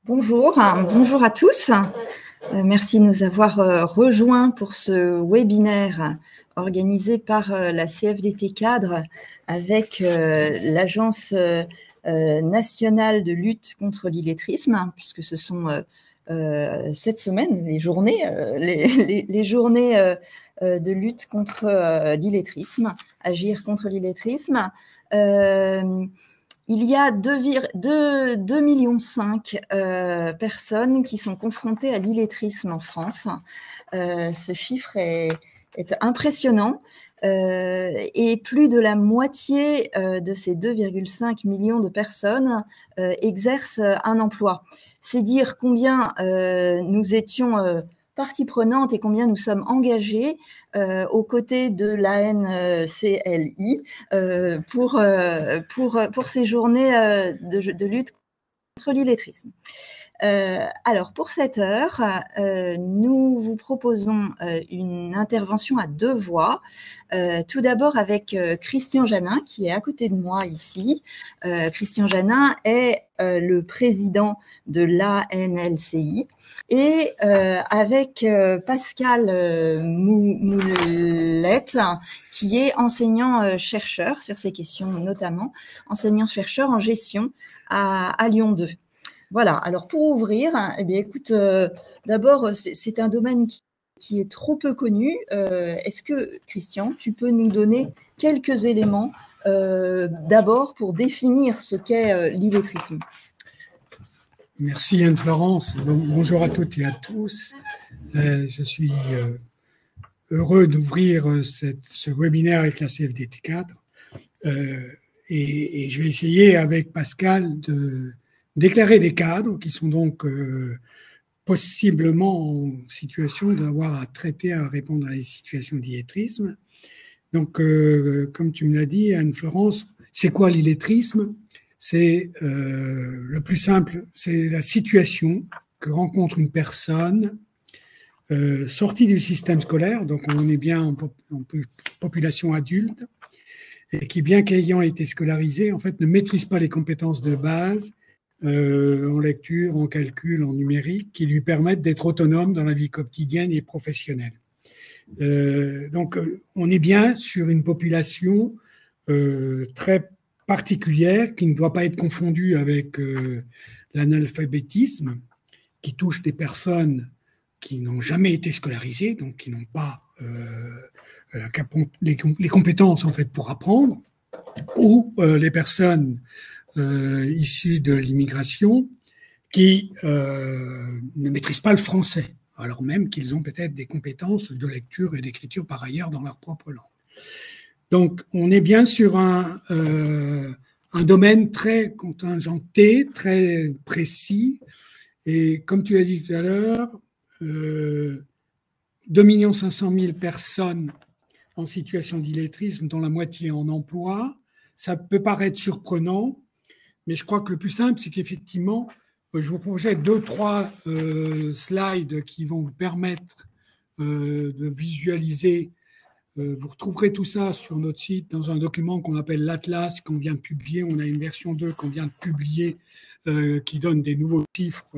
Bonjour, bonjour à tous. Merci de nous avoir rejoints pour ce webinaire organisé par la CFDT Cadre avec l'Agence nationale de lutte contre l'illettrisme, puisque ce sont cette semaine les journées, les journées de lutte contre l'illettrisme, agir contre l'illettrisme. Il y a 2,5 millions personnes qui sont confrontées à l'illettrisme en France. Ce chiffre est impressionnant. Et plus de la moitié de ces 2,5 millions de personnes exercent un emploi. C'est dire combien nous étions partie prenante et combien nous sommes engagés aux côtés de l'ANCLI pour ces journées de lutte contre l'illettrisme. Alors, pour cette heure, nous vous proposons une intervention à deux voix. Tout d'abord avec Christian Janin, qui est à côté de moi ici. Christian Janin est le président de l'ANLCI. Et avec Pascal Moulette, qui est enseignant-chercheur sur ces questions, notamment enseignant-chercheur en gestion à Lyon 2. Voilà, alors pour ouvrir, eh bien, écoute, d'abord, c'est un domaine qui est trop peu connu. Est-ce que, Christian, tu peux nous donner quelques éléments d'abord pour définir ce qu'est l'illettrisme? Merci Anne-Florence. Bonjour à toutes et à tous. Je suis heureux d'ouvrir ce webinaire avec la CFDT cadre. Et je vais essayer avec Pascal de déclarer des cadres qui sont donc possiblement en situation d'avoir à traiter, à répondre à des situations d'illettrisme. Donc, comme tu me l'as dit, Anne-Florence, c'est quoi l'illettrisme ? C'est le plus simple, c'est la situation que rencontre une personne sortie du système scolaire, donc on est bien en population adulte, et qui, bien qu'ayant été scolarisée, en fait, ne maîtrise pas les compétences de base en lecture, en calcul, en numérique, qui lui permettent d'être autonome dans la vie quotidienne et professionnelle. Donc, on est bien sur une population très particulière qui ne doit pas être confondue avec l'analphabétisme, qui touche des personnes qui n'ont jamais été scolarisées, donc qui n'ont pas les compétences en fait pour apprendre, ou les personnes issues de l'immigration qui ne maîtrisent pas le français, alors même qu'ils ont peut-être des compétences de lecture et d'écriture par ailleurs dans leur propre langue. Donc, on est bien sur un domaine très contingenté, très précis, et comme tu as dit tout à l'heure, 2 500 000 personnes en situation d'illettrisme, dont la moitié en emploi. Ça peut paraître surprenant, mais je crois que le plus simple, c'est qu'effectivement, je vous projette 2-3 slides qui vont vous permettre de visualiser. Vous retrouverez tout ça sur notre site dans un document qu'on appelle l'Atlas, qu'on vient de publier. On a une version 2 qu'on vient de publier qui donne des nouveaux chiffres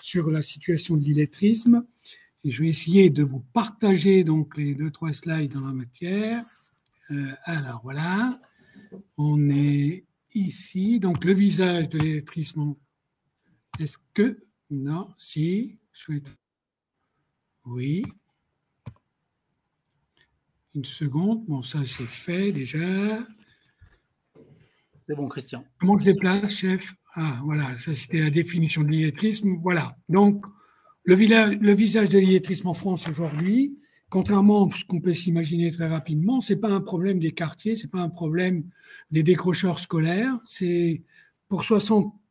sur la situation de l'illettrisme. Et je vais essayer de vous partager donc les 2-3 slides dans la matière. Alors voilà, on est ici. Donc le visage de l'illettrisme. Est-ce que... Non, si. Oui. Une seconde. Bon, ça c'est fait déjà. C'est bon, Christian. Comment je déplace, chef? Ah, voilà, ça c'était la définition de l'illettrisme. Voilà. Donc, le visage de l'illettrisme en France aujourd'hui, contrairement à ce qu'on peut s'imaginer très rapidement, c'est pas un problème des quartiers, c'est pas un problème des décrocheurs scolaires, c'est pour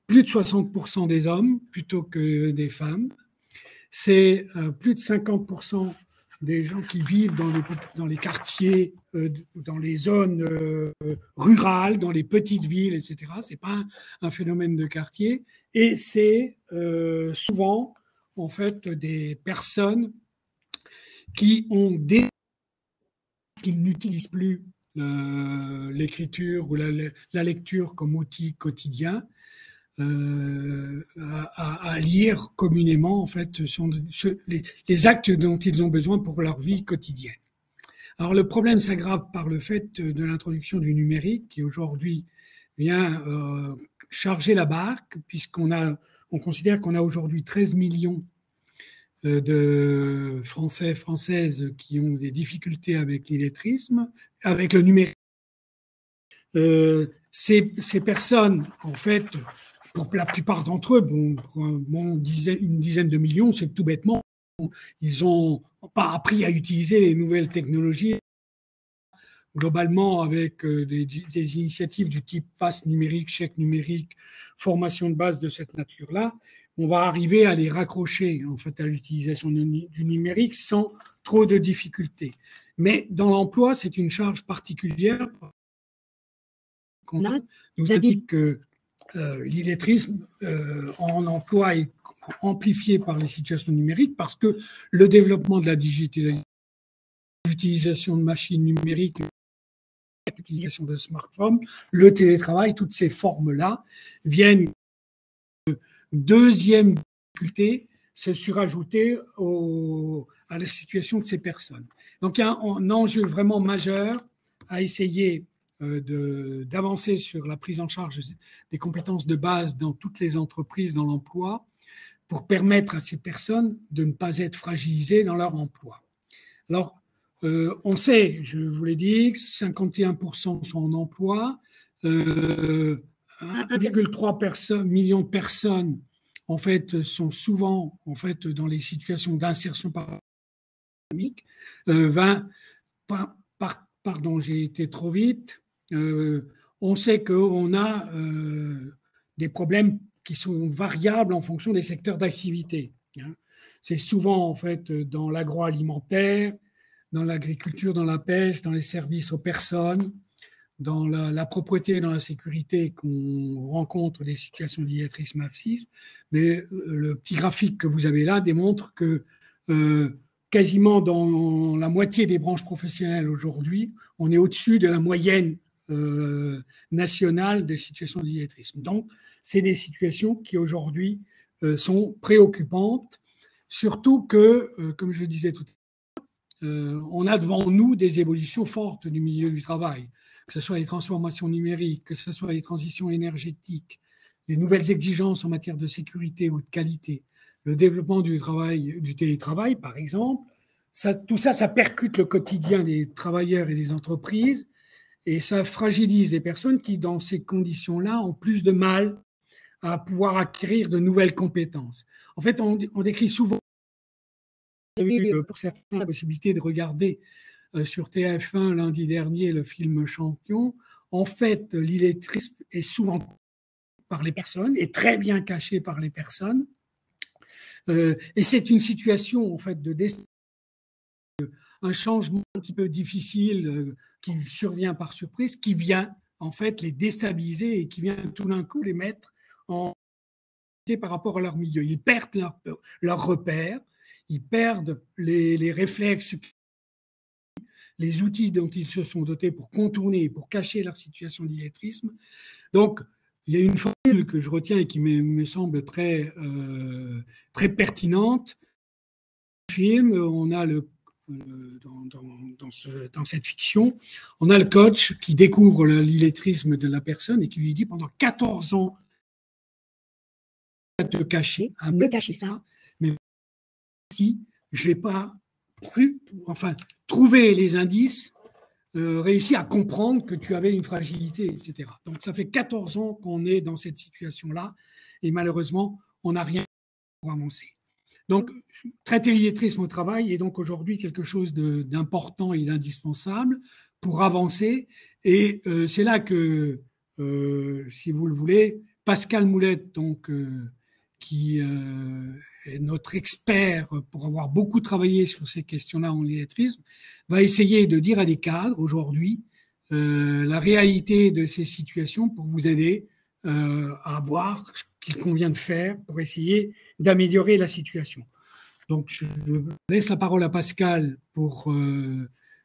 plus de 60% des hommes plutôt que des femmes. C'est plus de 50% des gens qui vivent dans les quartiers, dans les zones rurales, dans les petites villes, etc. C'est pas un phénomène de quartier. Et c'est souvent, en fait, des personnes qui n'utilisent plus l'écriture ou la lecture comme outil quotidien. à lire communément, en fait, sont les actes dont ils ont besoin pour leur vie quotidienne. Alors le problème s'aggrave par le fait de l'introduction du numérique qui aujourd'hui vient charger la barque, on considère qu'on a aujourd'hui 13 millions de Français, Françaises qui ont des difficultés avec l'illettrisme, avec le numérique. Ces personnes, en fait, pour la plupart d'entre eux, pour une dizaine de millions, c'est tout bêtement, ils n'ont pas appris à utiliser les nouvelles technologies. Globalement, avec des initiatives du type passe numérique, chèque numérique, formation de base de cette nature-là, on va arriver à les raccrocher en fait à l'utilisation du numérique sans trop de difficultés. Mais dans l'emploi, c'est une charge particulière. On nous indique que l'illettrisme en emploi est amplifié par les situations numériques parce que le développement de la digitalisation, l'utilisation de machines numériques, l'utilisation de smartphones, le télétravail, toutes ces formes-là viennent deuxième difficulté se surajouter à la situation de ces personnes. Donc il y a un enjeu vraiment majeur à essayer d'avancer sur la prise en charge des compétences de base dans toutes les entreprises, dans l'emploi, pour permettre à ces personnes de ne pas être fragilisées dans leur emploi. Alors, on sait, je vous l'ai dit, 51% sont en emploi, 1,3 million de personnes en fait sont souvent en fait dans les situations d'insertion économique. Pardon, j'ai été trop vite. On sait qu'on a des problèmes qui sont variables en fonction des secteurs d'activité. C'est souvent en fait dans l'agroalimentaire, dans l'agriculture, dans la pêche, dans les services aux personnes, dans la propreté et dans la sécurité qu'on rencontre des situations d'illettrisme massif. Mais le petit graphique que vous avez là démontre que quasiment dans la moitié des branches professionnelles aujourd'hui, on est au-dessus de la moyenne nationale des situations d'illettrisme. Donc, c'est des situations qui aujourd'hui sont préoccupantes, surtout que, comme je le disais tout à l'heure, on a devant nous des évolutions fortes du milieu du travail, que ce soit les transformations numériques, que ce soit les transitions énergétiques, les nouvelles exigences en matière de sécurité ou de qualité, le développement du télétravail, par exemple. Tout ça, ça percute le quotidien des travailleurs et des entreprises et ça fragilise les personnes qui, dans ces conditions-là, ont plus de mal à pouvoir acquérir de nouvelles compétences. En fait, on décrit souvent, pour certains, la possibilité de regarder sur TF1 lundi dernier le film Champion. En fait, l'illettrisme est souvent par les personnes, est très bien caché par les personnes. Et c'est une situation, en fait, un changement un petit peu difficile qui survient par surprise, qui vient, en fait, les déstabiliser et qui vient tout d'un coup les mettre en par rapport à leur milieu. Ils perdent leur repère, ils perdent les réflexes, les outils dont ils se sont dotés pour contourner, pour cacher leur situation d'illettrisme. Donc, il y a une formule que je retiens et qui me semble très pertinente. Dans le film, on a dans cette fiction, on a le coach qui découvre l'illettrisme de la personne et qui lui dit pendant 14 ans de cacher, ça, mais si je n'ai pas trouvé les indices, réussi à comprendre que tu avais une fragilité, etc. Donc ça fait 14 ans qu'on est dans cette situation-là et malheureusement, on n'a rien pour avancer. Donc, traiter l'illettrisme au travail est donc aujourd'hui quelque chose d'important et d'indispensable pour avancer. Et c'est là que, si vous le voulez, Pascal Moulette, donc, qui est notre expert pour avoir beaucoup travaillé sur ces questions-là en illettrisme, va essayer de dire à des cadres aujourd'hui la réalité de ces situations pour vous aider à voir ce qu'il convient de faire pour essayer d'améliorer la situation. Donc, je laisse la parole à Pascal pour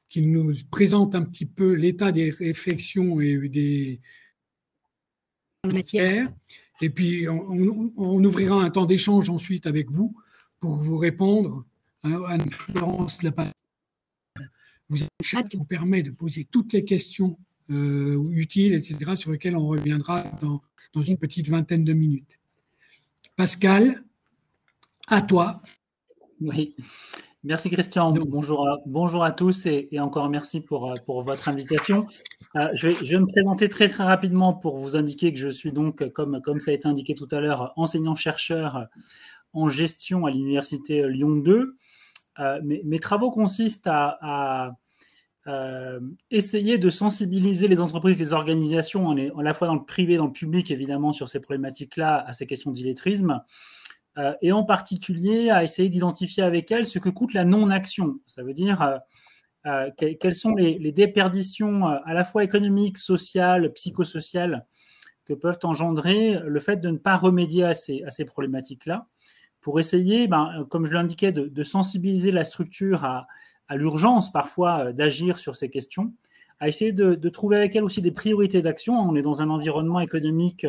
qu'il nous présente un petit peu l'état des réflexions et des matières. Et puis, on ouvrira un temps d'échange ensuite avec vous pour vous répondre. Anne-Florence Lapin, vous avez un chat qui vous permet de poser toutes les questions utiles, etc., sur lesquelles on reviendra dans une petite vingtaine de minutes. Pascal, à toi. Oui, merci Christian. Bonjour à tous et encore merci pour votre invitation. Je vais me présenter très rapidement pour vous indiquer que je suis donc, comme ça a été indiqué tout à l'heure, enseignant-chercheur en gestion à l'université Lyon 2. Mes travaux consistent à essayer de sensibiliser les entreprises, les organisations, à la fois dans le privé, dans le public évidemment, sur ces problématiques-là, à ces questions d'illettrisme, et en particulier à essayer d'identifier avec elles ce que coûte la non-action. Ça veut dire quelles sont les déperditions à la fois économiques, sociales, psychosociales que peuvent engendrer le fait de ne pas remédier à ces problématiques-là, pour essayer, comme je l'indiquais, de sensibiliser la structure à l'urgence parfois d'agir sur ces questions, à essayer de trouver avec elle aussi des priorités d'action. On est dans un environnement économique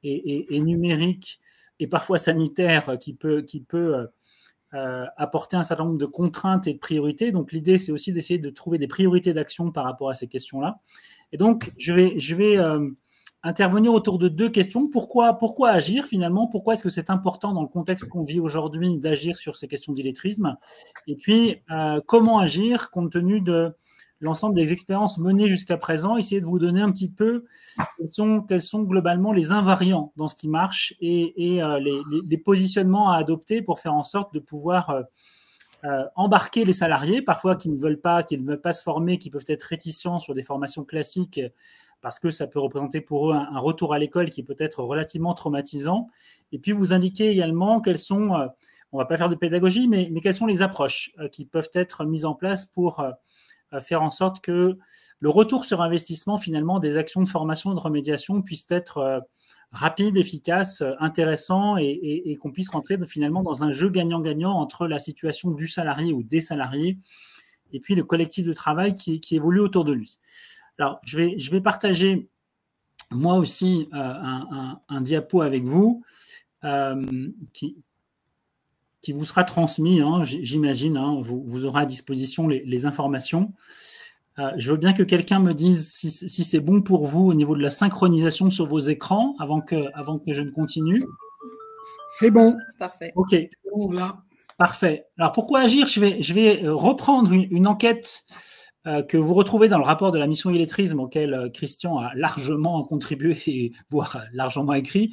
et numérique et parfois sanitaire qui peut apporter un certain nombre de contraintes et de priorités. Donc l'idée, c'est aussi d'essayer de trouver des priorités d'action par rapport à ces questions-là. Et donc, je vais intervenir autour de deux questions. Pourquoi agir finalement? Pourquoi est-ce que c'est important dans le contexte qu'on vit aujourd'hui d'agir sur ces questions d'illettrisme? Et puis, comment agir compte tenu de l'ensemble des expériences menées jusqu'à présent? Essayer de vous donner un petit peu quels sont globalement les invariants dans ce qui marche et les positionnements à adopter pour faire en sorte de pouvoir embarquer les salariés, parfois qui ne veulent pas se former, qui peuvent être réticents sur des formations classiques, parce que ça peut représenter pour eux un retour à l'école qui peut être relativement traumatisant. Et puis, vous indiquez également quelles sont, on ne va pas faire de pédagogie, mais quelles sont les approches qui peuvent être mises en place pour faire en sorte que le retour sur investissement, finalement, des actions de formation et de remédiation puisse être rapide, efficace, intéressant et qu'on puisse rentrer finalement dans un jeu gagnant-gagnant entre la situation du salarié ou des salariés et puis le collectif de travail qui évolue autour de lui. Alors, je vais partager moi aussi un diapo avec vous qui vous sera transmis, j'imagine. Vous aurez à disposition les informations. Je veux bien que quelqu'un me dise si c'est bon pour vous au niveau de la synchronisation sur vos écrans avant que je ne continue. C'est bon. C'est parfait. OK. Là. Parfait. Alors, pourquoi agir? Je vais reprendre une enquête que vous retrouvez dans le rapport de la mission illettrisme auquel Christian a largement contribué et voire largement écrit,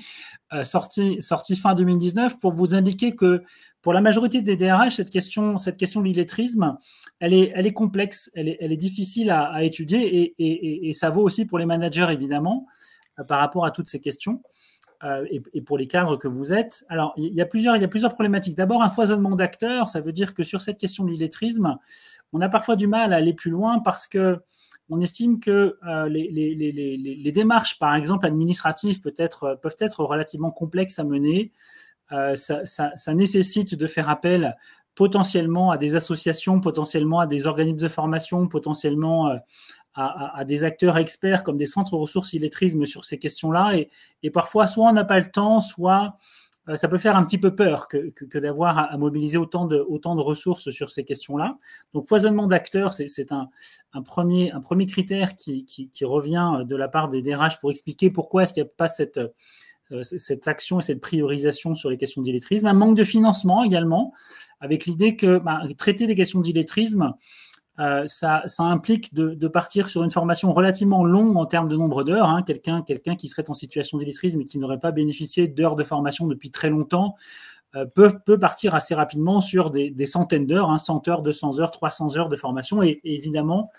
sorti fin 2019, pour vous indiquer que pour la majorité des DRH, cette question de l'illettrisme, elle est complexe, elle est difficile à étudier et ça vaut aussi pour les managers évidemment par rapport à toutes ces questions. Et pour les cadres que vous êtes. Alors, il y a plusieurs problématiques. D'abord, un foisonnement d'acteurs. Ça veut dire que sur cette question de l'illettrisme, on a parfois du mal à aller plus loin parce que on estime que les démarches, par exemple, administratives peuvent être relativement complexes à mener. Ça nécessite de faire appel potentiellement à des associations, potentiellement à des organismes de formation, potentiellement à des acteurs experts comme des centres ressources illettrisme sur ces questions-là. Et parfois, soit on n'a pas le temps, soit ça peut faire un petit peu peur que d'avoir à mobiliser autant de ressources sur ces questions-là. Donc, foisonnement d'acteurs, c'est un premier critère qui revient de la part des DRH pour expliquer pourquoi est-ce qu'il n'y a pas cette action et cette priorisation sur les questions d'illettrisme. Un manque de financement également, avec l'idée que traiter des questions d'illettrisme, ça implique de partir sur une formation relativement longue en termes de nombre d'heures. Quelqu'un qui serait en situation d'illettrisme et qui n'aurait pas bénéficié d'heures de formation depuis très longtemps peut partir assez rapidement sur des centaines d'heures, 100 heures, 200 heures, 300 heures de formation. Et évidemment,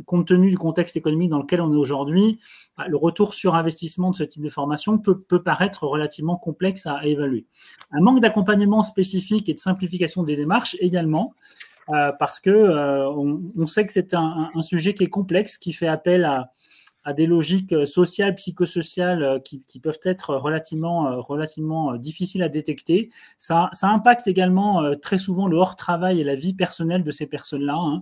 compte tenu du contexte économique dans lequel on est aujourd'hui, le retour sur investissement de ce type de formation peut paraître relativement complexe à évaluer. Un manque d'accompagnement spécifique et de simplification des démarches également, parce que on sait que c'est un sujet qui est complexe, qui fait appel à des logiques sociales, psychosociales qui peuvent être relativement difficiles à détecter. Ça impacte également très souvent le hors-travail et la vie personnelle de ces personnes-là.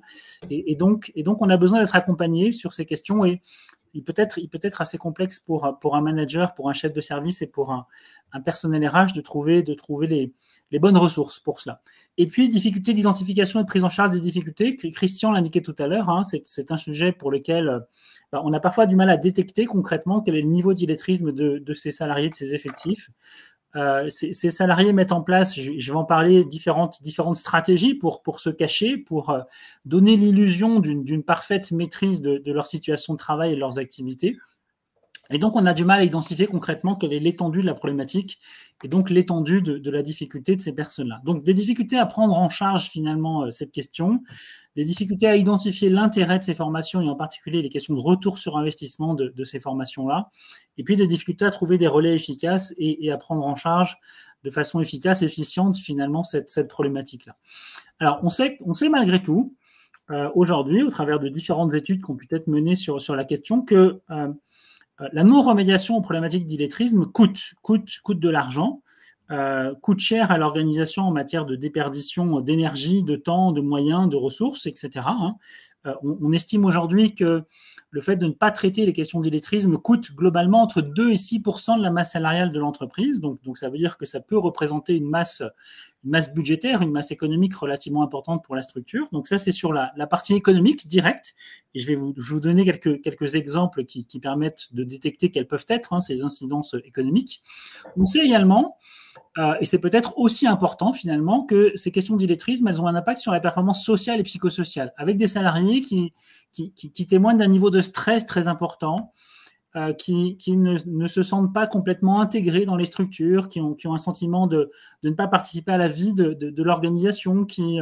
Et donc, on a besoin d'être accompagné sur ces questions. Et il peut être assez complexe pour un manager, pour un chef de service et pour un personnel RH de trouver les bonnes ressources pour cela. Et puis, difficulté d'identification et de prise en charge des difficultés. Christian l'indiquait tout à l'heure, c'est un sujet pour lequel on a parfois du mal à détecter concrètement quel est le niveau d'illettrisme de ces salariés, de ces effectifs. Ces salariés mettent en place, je vais en parler, différentes stratégies pour se cacher, pour donner l'illusion d'une parfaite maîtrise de leur situation de travail et de leurs activités. Et donc, on a du mal à identifier concrètement quelle est l'étendue de la problématique et donc l'étendue de la difficulté de ces personnes-là. Donc, des difficultés à prendre en charge finalement cette question, des difficultés à identifier l'intérêt de ces formations et en particulier les questions de retour sur investissement de ces formations-là, et puis des difficultés à trouver des relais efficaces et à prendre en charge de façon efficace, efficiente finalement cette problématique-là. Alors, on sait malgré tout, aujourd'hui, au travers de différentes études qui ont pu être menées sur la question, que la non-remédiation aux problématiques d'illettrisme coûte de l'argent, coûte cher à l'organisation en matière de déperdition d'énergie, de temps, de moyens, de ressources, etc. On estime aujourd'hui que le fait de ne pas traiter les questions d'illettrisme coûte globalement entre 2 et 6% de la masse salariale de l'entreprise. Donc ça veut dire que ça peut représenter une masse budgétaire, une masse économique relativement importante pour la structure. Donc ça, c'est sur la partie économique directe. Et je vais vous donner quelques exemples qui permettent de détecter quelles peuvent être ces incidences économiques. On sait également, et c'est peut-être aussi important finalement, que ces questions d'illettrisme, elles ont un impact sur la performance sociale et psychosociale, avec des salariés qui témoignent d'un niveau de stress très important, qui ne se sentent pas complètement intégrés dans les structures, qui ont un sentiment de ne pas participer à la vie de l'organisation, qui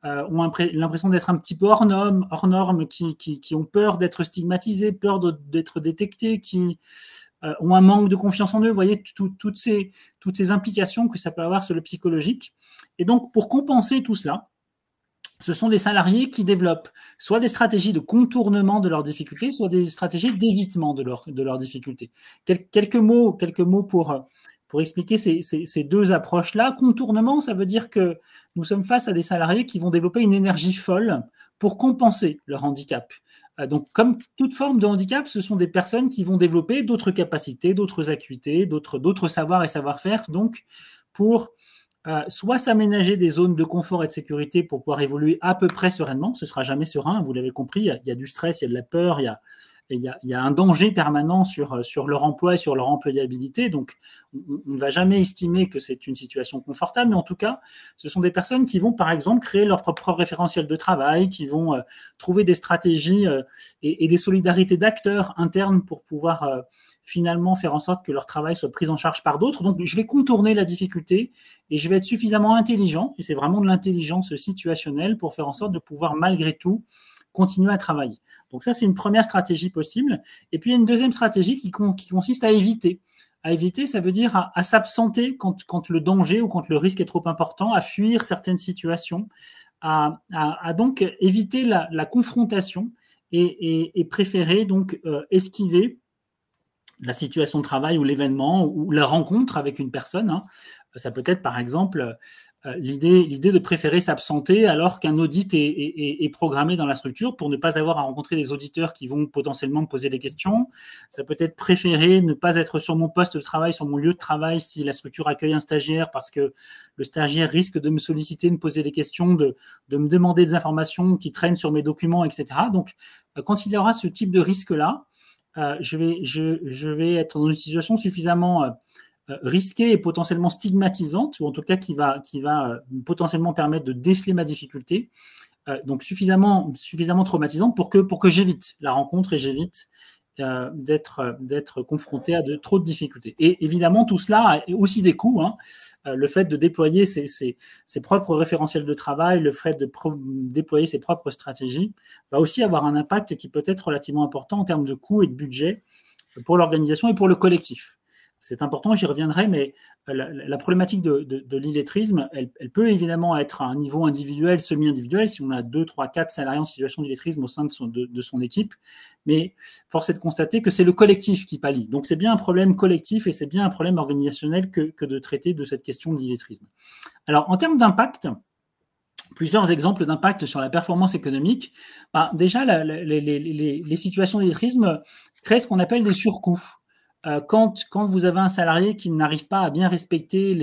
ont l'impression d'être un petit peu hors norme, qui ont peur d'être stigmatisés, peur d'être détectés, qui ont un manque de confiance en eux. Vous voyez, toutes ces implications que ça peut avoir sur le psychologique. Et donc, pour compenser tout cela, ce sont des salariés qui développent soit des stratégies de contournement de leurs difficultés, soit des stratégies d'évitement de leurs difficultés. Quelques mots pour expliquer ces deux approches-là. Contournement, ça veut dire que nous sommes face à des salariés qui vont développer une énergie folle pour compenser leur handicap. Donc, comme toute forme de handicap, ce sont des personnes qui vont développer d'autres capacités, d'autres acuités, d'autres savoirs et savoir-faire, donc pour soit s'aménager des zones de confort et de sécurité pour pouvoir évoluer à peu près sereinement. Ce ne sera jamais serein, vous l'avez compris, il y a du stress, il y a de la peur, il y a un danger permanent sur leur emploi et sur leur employabilité. Donc, on ne va jamais estimer que c'est une situation confortable, mais en tout cas, ce sont des personnes qui vont, par exemple, créer leur propre référentiel de travail, qui vont trouver des stratégies et des solidarités d'acteurs internes pour pouvoir finalement faire en sorte que leur travail soit pris en charge par d'autres. Donc, je vais contourner la difficulté et je vais être suffisamment intelligent, et c'est vraiment de l'intelligence situationnelle pour faire en sorte de pouvoir, malgré tout, continuer à travailler. Donc ça, c'est une première stratégie possible. Et puis, il y a une deuxième stratégie qui consiste à éviter. À éviter, ça veut dire à s'absenter quand le danger ou quand le risque est trop important, à fuir certaines situations, à donc éviter la confrontation et préférer donc esquiver la situation de travail ou l'événement ou la rencontre avec une personne. Ça peut être, par exemple, l'idée de préférer s'absenter alors qu'un audit est programmé dans la structure pour ne pas avoir à rencontrer des auditeurs qui vont potentiellement me poser des questions. Ça peut être préférer ne pas être sur mon poste de travail, sur mon lieu de travail si la structure accueille un stagiaire parce que le stagiaire risque de me solliciter, de me poser des questions, de me demander des informations qui traînent sur mes documents, etc. Donc, quand il y aura ce type de risque-là, je vais être dans une situation suffisamment risquée et potentiellement stigmatisante, ou en tout cas qui va potentiellement permettre de déceler ma difficulté, donc suffisamment traumatisante pour que j'évite la rencontre et j'évite d'être confronté à trop de difficultés. Et évidemment, tout cela a aussi des coûts. Le fait de déployer ses propres référentiels de travail, le fait de déployer ses propres stratégies va aussi avoir un impact qui peut être relativement important en termes de coûts et de budget pour l'organisation et pour le collectif. C'est important, j'y reviendrai, mais la problématique de l'illettrisme, elle peut évidemment être à un niveau individuel, semi-individuel, si on a 2, 3, 4 salariés en situation d'illettrisme au sein de son équipe, mais force est de constater que c'est le collectif qui pâlit. Donc c'est bien un problème collectif et c'est bien un problème organisationnel que de traiter de cette question de l'illettrisme. Alors, en termes d'impact, plusieurs exemples d'impact sur la performance économique. Déjà, les situations d'illettrisme créer ce qu'on appelle des surcoûts. Quand vous avez un salarié qui n'arrive pas à bien respecter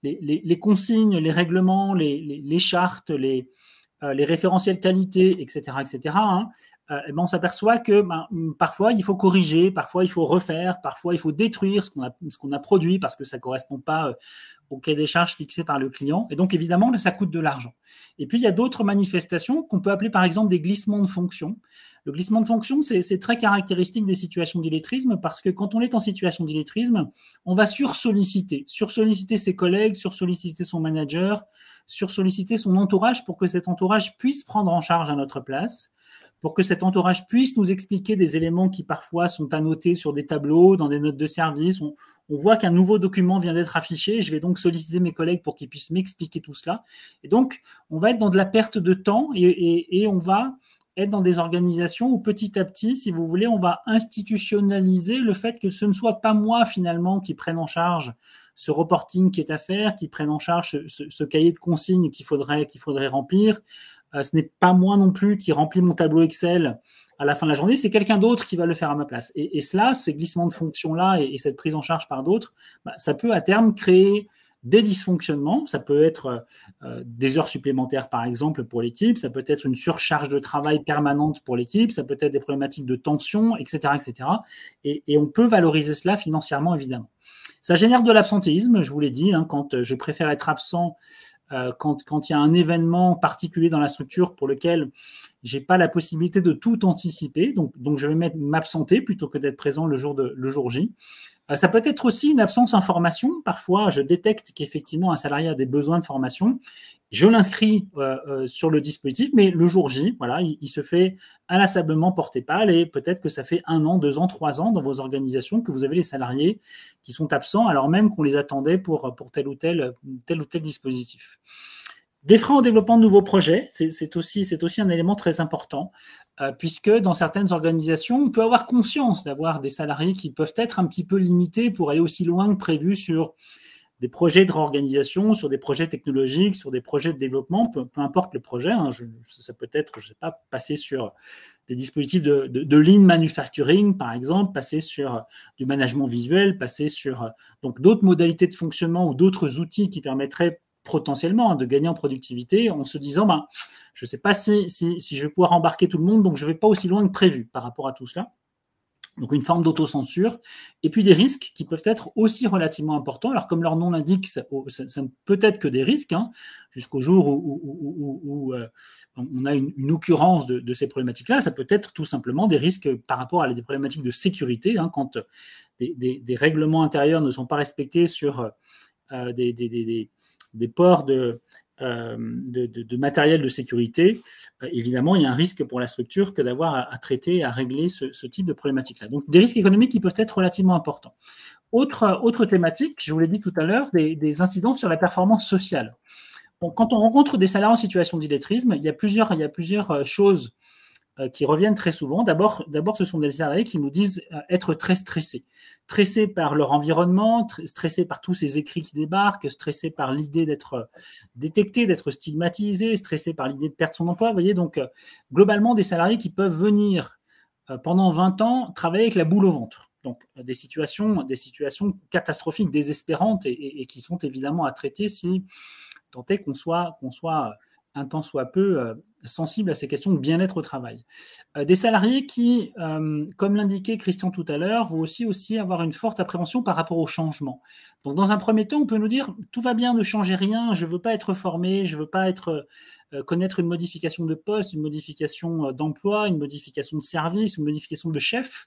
les consignes, les règlements, les chartes, les référentiels qualité, etc., hein, ben on s'aperçoit que parfois il faut corriger, parfois il faut refaire, parfois il faut détruire ce qu'on a produit parce que ça ne correspond pas au cahier des charges fixé par le client. Et donc évidemment, ça coûte de l'argent. Et puis il y a d'autres manifestations qu'on peut appeler par exemple des glissements de fonction. Le glissement de fonction, c'est très caractéristique des situations d'illettrisme parce que quand on est en situation d'illettrisme, on va sursolliciter ses collègues, sursolliciter son manager, sursolliciter son entourage pour que cet entourage puisse prendre en charge à notre place, pour que cet entourage puisse nous expliquer des éléments qui parfois sont annotés sur des tableaux, dans des notes de service. On voit qu'un nouveau document vient d'être affiché, je vais donc solliciter mes collègues pour qu'ils puissent m'expliquer tout cela. Et donc, on va être dans de la perte de temps et on va être dans des organisations où petit à petit, si vous voulez, on va institutionnaliser le fait que ce ne soit pas moi finalement qui prenne en charge ce reporting qui est à faire, qui prenne en charge ce cahier de consignes qu'il faudrait remplir. Ce n'est pas moi non plus qui remplis mon tableau Excel à la fin de la journée, c'est quelqu'un d'autre qui va le faire à ma place. Et cela, ces glissements de fonctions-là et cette prise en charge par d'autres, ça peut à terme créer des dysfonctionnements. Ça peut être des heures supplémentaires, par exemple, pour l'équipe. Ça peut être une surcharge de travail permanente pour l'équipe. Ça peut être des problématiques de tension, etc., etc. Et on peut valoriser cela financièrement, évidemment. Ça génère de l'absentéisme, je vous l'ai dit, hein, quand je préfère être absent quand il y a un événement particulier dans la structure pour lequel j'ai pas la possibilité de tout anticiper, donc je vais m'absenter plutôt que d'être présent le jour J. Ça peut être aussi une absence en formation. Parfois, je détecte qu'effectivement un salarié a des besoins de formation. Je l'inscris sur le dispositif, mais le jour J, voilà, il se fait inlassablement porter pâle et peut-être que ça fait 1 an, 2 ans, 3 ans dans vos organisations que vous avez les salariés qui sont absents alors même qu'on les attendait pour tel ou tel dispositif. Des freins au développement de nouveaux projets, c'est aussi un élément très important, puisque dans certaines organisations, on peut avoir conscience d'avoir des salariés qui peuvent être un petit peu limités pour aller aussi loin que prévu sur des projets de réorganisation, sur des projets technologiques, sur des projets de développement, peu importe le projet. Hein, ça peut être, je ne sais pas, passer sur des dispositifs de lean manufacturing, par exemple, passer sur du management visuel, passer sur donc d'autres modalités de fonctionnement ou d'autres outils qui permettraient potentiellement de gagner en productivité en se disant je ne sais pas si je vais pouvoir embarquer tout le monde, donc je ne vais pas aussi loin que prévu par rapport à tout cela. Donc une forme d'autocensure, et puis des risques qui peuvent être aussi relativement importants. Alors comme leur nom l'indique, ça ne peut être que des risques, hein, jusqu'au jour où on a une occurrence de ces problématiques-là. Ça peut être tout simplement des risques par rapport à des problématiques de sécurité, hein, quand des règlements intérieurs ne sont pas respectés sur des ports de matériel de sécurité, évidemment, il y a un risque pour la structure que d'avoir à traiter, à régler ce type de problématique-là. Donc, des risques économiques qui peuvent être relativement importants. Autre thématique, je vous l'ai dit tout à l'heure, des incidences sur la performance sociale. Bon, quand on rencontre des salariés en situation d'illettrisme, il y a plusieurs choses qui reviennent très souvent. D'abord, ce sont des salariés qui nous disent être très stressés par leur environnement, stressés par tous ces écrits qui débarquent, stressés par l'idée d'être détecté, d'être stigmatisé, stressés par l'idée de perdre son emploi. Vous voyez, donc globalement, des salariés qui peuvent venir pendant 20 ans travailler avec la boule au ventre. Donc des situations catastrophiques, désespérantes et qui sont évidemment à traiter si tant est qu'on soit un tant soit peu sensible à ces questions de bien-être au travail. Des salariés qui, comme l'indiquait Christian tout à l'heure, vont aussi avoir une forte appréhension par rapport au changement. Donc, dans un premier temps, on peut nous dire « tout va bien, ne changez rien, je ne veux pas être formé, je ne veux pas connaître une modification de poste, une modification d'emploi, une modification de service, une modification de chef ».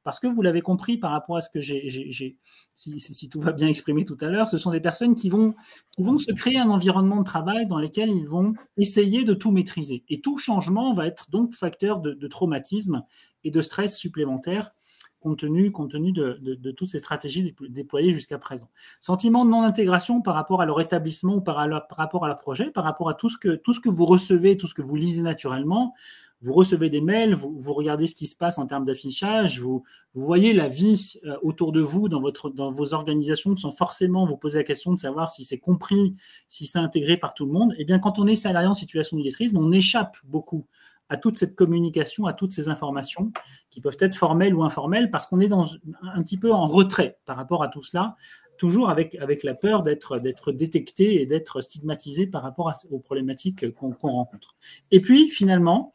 Parce que vous l'avez compris par rapport à ce que si tout va bien exprimé tout à l'heure, ce sont des personnes qui vont se créer un environnement de travail dans lequel ils vont essayer de tout maîtriser. Et tout changement va être donc facteur de traumatisme et de stress supplémentaire compte tenu de toutes ces stratégies déployées jusqu'à présent. Sentiment de non-intégration par rapport à leur établissement ou par rapport à leur projet, par rapport à tout ce que vous recevez, tout ce que vous lisez naturellement. Vous recevez des mails, vous regardez ce qui se passe en termes d'affichage, vous voyez la vie autour de vous dans vos organisations sans forcément vous poser la question de savoir si c'est compris, si c'est intégré par tout le monde. Eh bien, quand on est salarié en situation d'illettrisme, on échappe beaucoup à toute cette communication, à toutes ces informations qui peuvent être formelles ou informelles, parce qu'on est un petit peu en retrait par rapport à tout cela, toujours avec la peur d'être détecté et d'être stigmatisé par rapport aux problématiques qu'on rencontre. Et puis, finalement,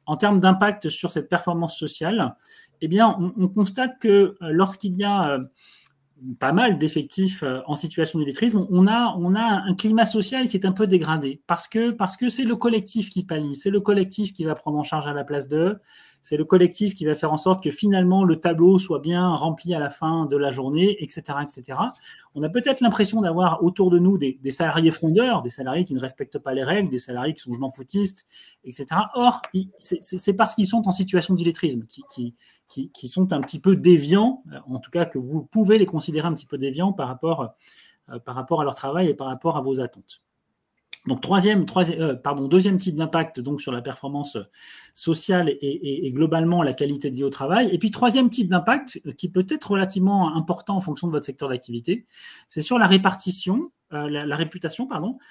en termes d'impact sur cette performance sociale, eh bien, on constate que lorsqu'il y a pas mal d'effectifs en situation d'illettrisme, on a un climat social qui est un peu dégradé parce que c'est le collectif qui pallie, c'est le collectif qui va prendre en charge à la place d'eux, c'est le collectif qui va faire en sorte que finalement le tableau soit bien rempli à la fin de la journée, etc., etc. On a peut-être l'impression d'avoir autour de nous des salariés frondeurs, des salariés qui ne respectent pas les règles, des salariés qui sont je m'en foutistes, etc. Or, c'est parce qu'ils sont en situation d'illettrisme qui sont un petit peu déviants, en tout cas que vous pouvez les considérer un petit peu déviants par rapport à leur travail et par rapport à vos attentes. Donc, deuxième type d'impact donc sur la performance sociale et globalement la qualité de vie au travail. Et puis, troisième type d'impact qui peut être relativement important en fonction de votre secteur d'activité, c'est sur la répartition, la réputation,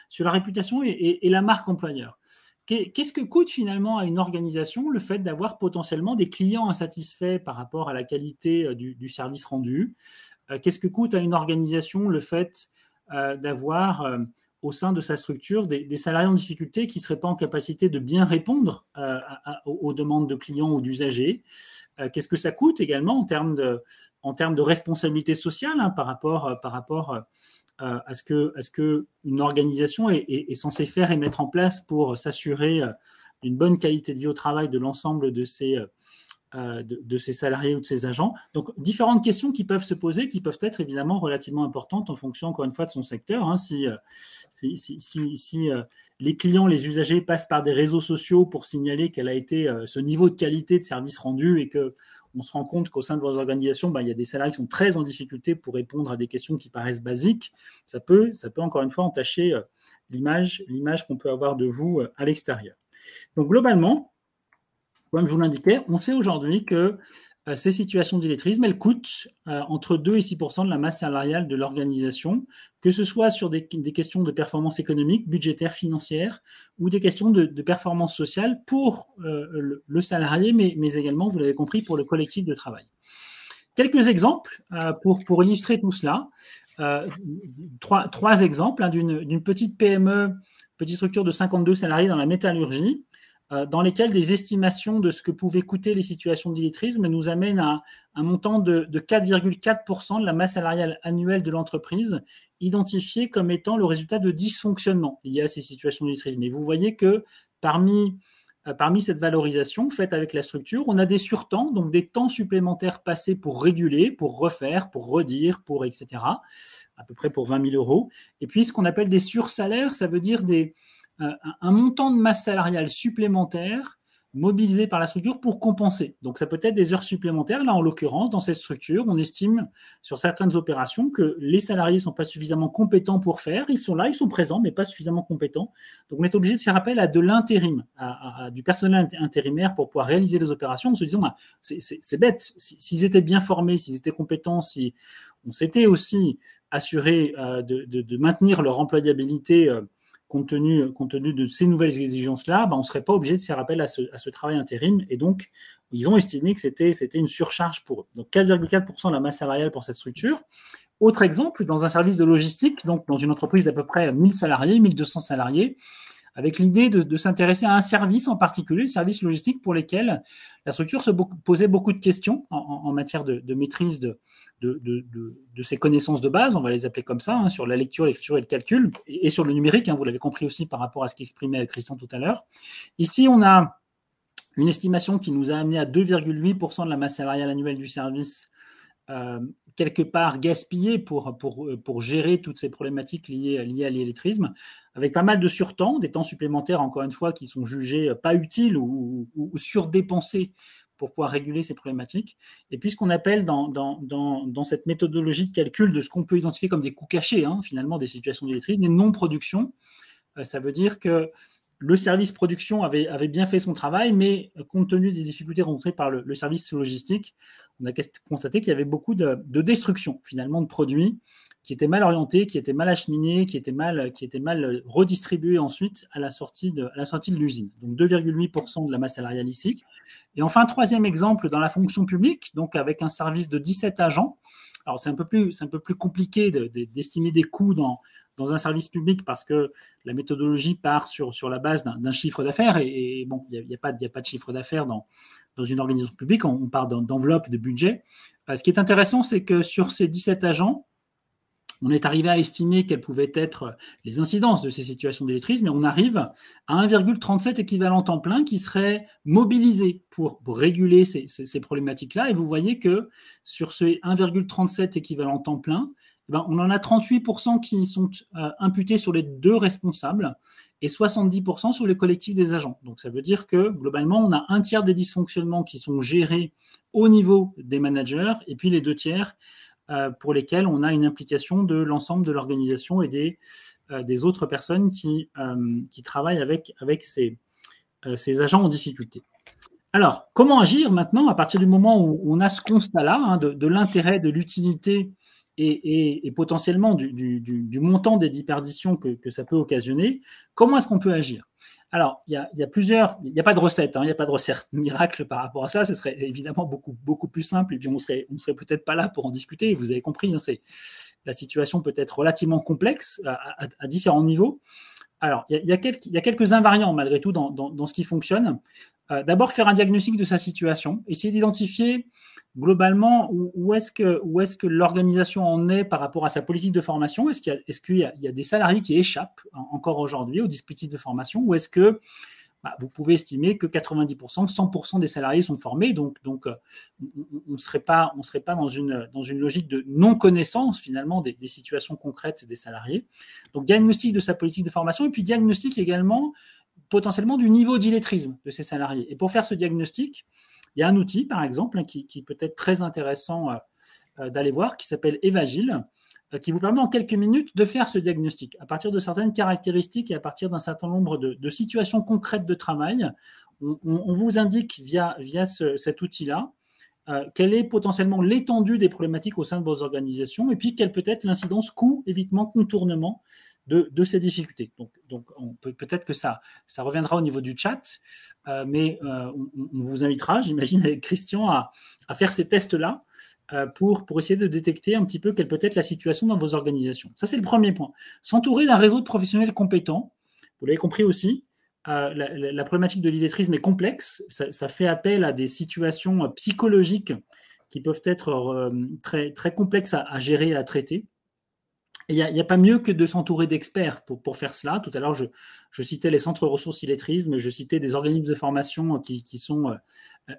sur la réputation et la marque employeur. Qu'est-ce que coûte finalement à une organisation le fait d'avoir potentiellement des clients insatisfaits par rapport à la qualité du service rendu? Qu'est-ce que coûte à une organisation le fait d'avoir au sein de sa structure des salariés en difficulté qui ne seraient pas en capacité de bien répondre aux demandes de clients ou d'usagers? Qu'est-ce que ça coûte également en termes de responsabilité sociale par rapport à ce que une organisation est censée faire et mettre en place pour s'assurer d'une bonne qualité de vie au travail de l'ensemble de ses salariés ou de ses agents. Donc, différentes questions qui peuvent se poser, qui peuvent être évidemment relativement importantes en fonction, encore une fois, de son secteur. Si les clients, les usagers passent par des réseaux sociaux pour signaler quel a été ce niveau de qualité de service rendu et qu'on se rend compte qu'au sein de vos organisations, il y a des salariés qui sont très en difficulté pour répondre à des questions qui paraissent basiques, ça peut encore une fois entacher l'image qu'on peut avoir de vous à l'extérieur. Donc, globalement, comme je vous l'indiquais, on sait aujourd'hui que ces situations d'illettrisme, elles coûtent entre 2 et 6% de la masse salariale de l'organisation, que ce soit sur des questions de performance économique, budgétaire, financière, ou des questions de performance sociale pour le salarié, mais également, vous l'avez compris, pour le collectif de travail. Quelques exemples pour illustrer tout cela. Trois exemples d'une petite PME, petite structure de 52 salariés dans la métallurgie, dans lesquels des estimations de ce que pouvaient coûter les situations d'illettrisme nous amènent à un montant de 4,4% de la masse salariale annuelle de l'entreprise, identifiée comme étant le résultat de dysfonctionnements liés à ces situations d'illettrisme. Et vous voyez que parmi cette valorisation faite avec la structure, on a des surtemps, donc des temps supplémentaires passés pour réguler, pour refaire, pour redire, pour etc., à peu près pour 20 000 euros. Et puis ce qu'on appelle des sursalaires, ça veut dire un montant de masse salariale supplémentaire mobilisé par la structure pour compenser. Donc, ça peut être des heures supplémentaires. Là, en l'occurrence, dans cette structure, on estime sur certaines opérations que les salariés ne sont pas suffisamment compétents pour faire. Ils sont là, ils sont présents, mais pas suffisamment compétents. Donc, on est obligé de faire appel à de l'intérim, du personnel intérimaire pour pouvoir réaliser les opérations en se disant, c'est bête. S'ils étaient bien formés, s'ils étaient compétents, si on s'était aussi assuré de maintenir leur employabilité compte tenu de ces nouvelles exigences-là, on ne serait pas obligé de faire appel à ce travail intérim. Et donc, ils ont estimé que c'était une surcharge pour eux. Donc, 4,4% de la masse salariale pour cette structure. Autre exemple, dans un service de logistique, donc dans une entreprise d'à peu près 1000 salariés, 1200 salariés, avec l'idée de s'intéresser à un service en particulier, le service logistique pour lesquels la structure se posait beaucoup de questions en matière de maîtrise de ses connaissances de base, on va les appeler comme ça, sur la lecture, l'écriture et le calcul, et sur le numérique, vous l'avez compris aussi par rapport à ce qu'exprimait Christian tout à l'heure. Ici, on a une estimation qui nous a amené à 2,8% de la masse salariale annuelle du service, quelque part gaspillée pour gérer toutes ces problématiques liées à l'illettrisme, avec pas mal de surtemps, des temps supplémentaires, encore une fois, qui sont jugés pas utiles ou surdépensés pour pouvoir réguler ces problématiques. Et puis, ce qu'on appelle dans cette méthodologie de calcul de ce qu'on peut identifier comme des coûts cachés, finalement, des situations d'illettrisme, des non-productions, ça veut dire que le service production avait bien fait son travail, mais compte tenu des difficultés rencontrées par le service logistique, on a constaté qu'il y avait beaucoup de destruction, finalement, de produits était mal orienté, qui était mal acheminé, qui était mal redistribué ensuite à la sortie de l'usine. Donc 2,8% de la masse salariale ici. Et enfin, troisième exemple dans la fonction publique, donc avec un service de 17 agents. Alors c'est un peu plus compliqué d'estimer des coûts dans un service public parce que la méthodologie part sur la base d'un chiffre d'affaires et bon, il n'y a pas de chiffre d'affaires dans une organisation publique, on part d'enveloppe, de budget. Ce qui est intéressant, c'est que sur ces 17 agents, on est arrivé à estimer quelles pouvaient être les incidences de ces situations d'illettrisme, et on arrive à 1,37 équivalent temps plein qui seraient mobilisés pour réguler ces problématiques-là. Et vous voyez que sur ce 1,37 équivalent temps plein, on en a 38% qui sont imputés sur les deux responsables et 70% sur les collectifs des agents. Donc ça veut dire que globalement, on a un tiers des dysfonctionnements qui sont gérés au niveau des managers et puis les 2 tiers pour lesquels on a une implication de l'ensemble de l'organisation et des autres personnes qui travaillent avec ces agents en difficulté. Alors, comment agir maintenant à partir du moment où on a ce constat-là de l'intérêt, de l'utilité et potentiellement du montant des déperditions que ça peut occasionner? Comment est-ce qu'on peut agir? Alors, il y a pas de recette, il n'y a pas de recette miracle par rapport à ça. Ce serait évidemment beaucoup plus simple et puis on serait peut-être pas là pour en discuter. Vous avez compris, la situation peut être relativement complexe à différents niveaux. Alors, il y a quelques invariants malgré tout dans ce qui fonctionne. D'abord, faire un diagnostic de sa situation, essayer d'identifier globalement où est-ce que l'organisation en est par rapport à sa politique de formation. Est-ce qu'il y a des salariés qui échappent encore aujourd'hui au dispositif de formation, ou est-ce que vous pouvez estimer que 90%, 100% des salariés sont formés, donc on ne serait pas dans une logique de non-connaissance finalement des situations concrètes des salariés. Donc diagnostic de sa politique de formation et puis diagnostic également potentiellement du niveau d'illettrisme de ces salariés. Et pour faire ce diagnostic, il y a un outil par exemple qui peut être très intéressant d'aller voir, qui s'appelle Evagile, qui vous permet en quelques minutes de faire ce diagnostic à partir de certaines caractéristiques et à partir d'un certain nombre de situations concrètes de travail. On vous indique via cet outil-là quelle est potentiellement l'étendue des problématiques au sein de vos organisations et puis quelle peut être l'incidence coût, évitement, contournement de ces difficultés. Donc peut-être que ça reviendra au niveau du chat, mais on vous invitera, j'imagine, avec Christian, à faire ces tests-là pour essayer de détecter un petit peu quelle peut être la situation dans vos organisations. Ça, c'est le premier point. S'entourer d'un réseau de professionnels compétents, vous l'avez compris aussi, la problématique de l'illettrisme est complexe, ça fait appel à des situations psychologiques qui peuvent être très, très complexes à gérer et à traiter. Il n'y a pas mieux que de s'entourer d'experts pour faire cela. Tout à l'heure, je citais les centres ressources illettrisme, je citais des organismes de formation qui sont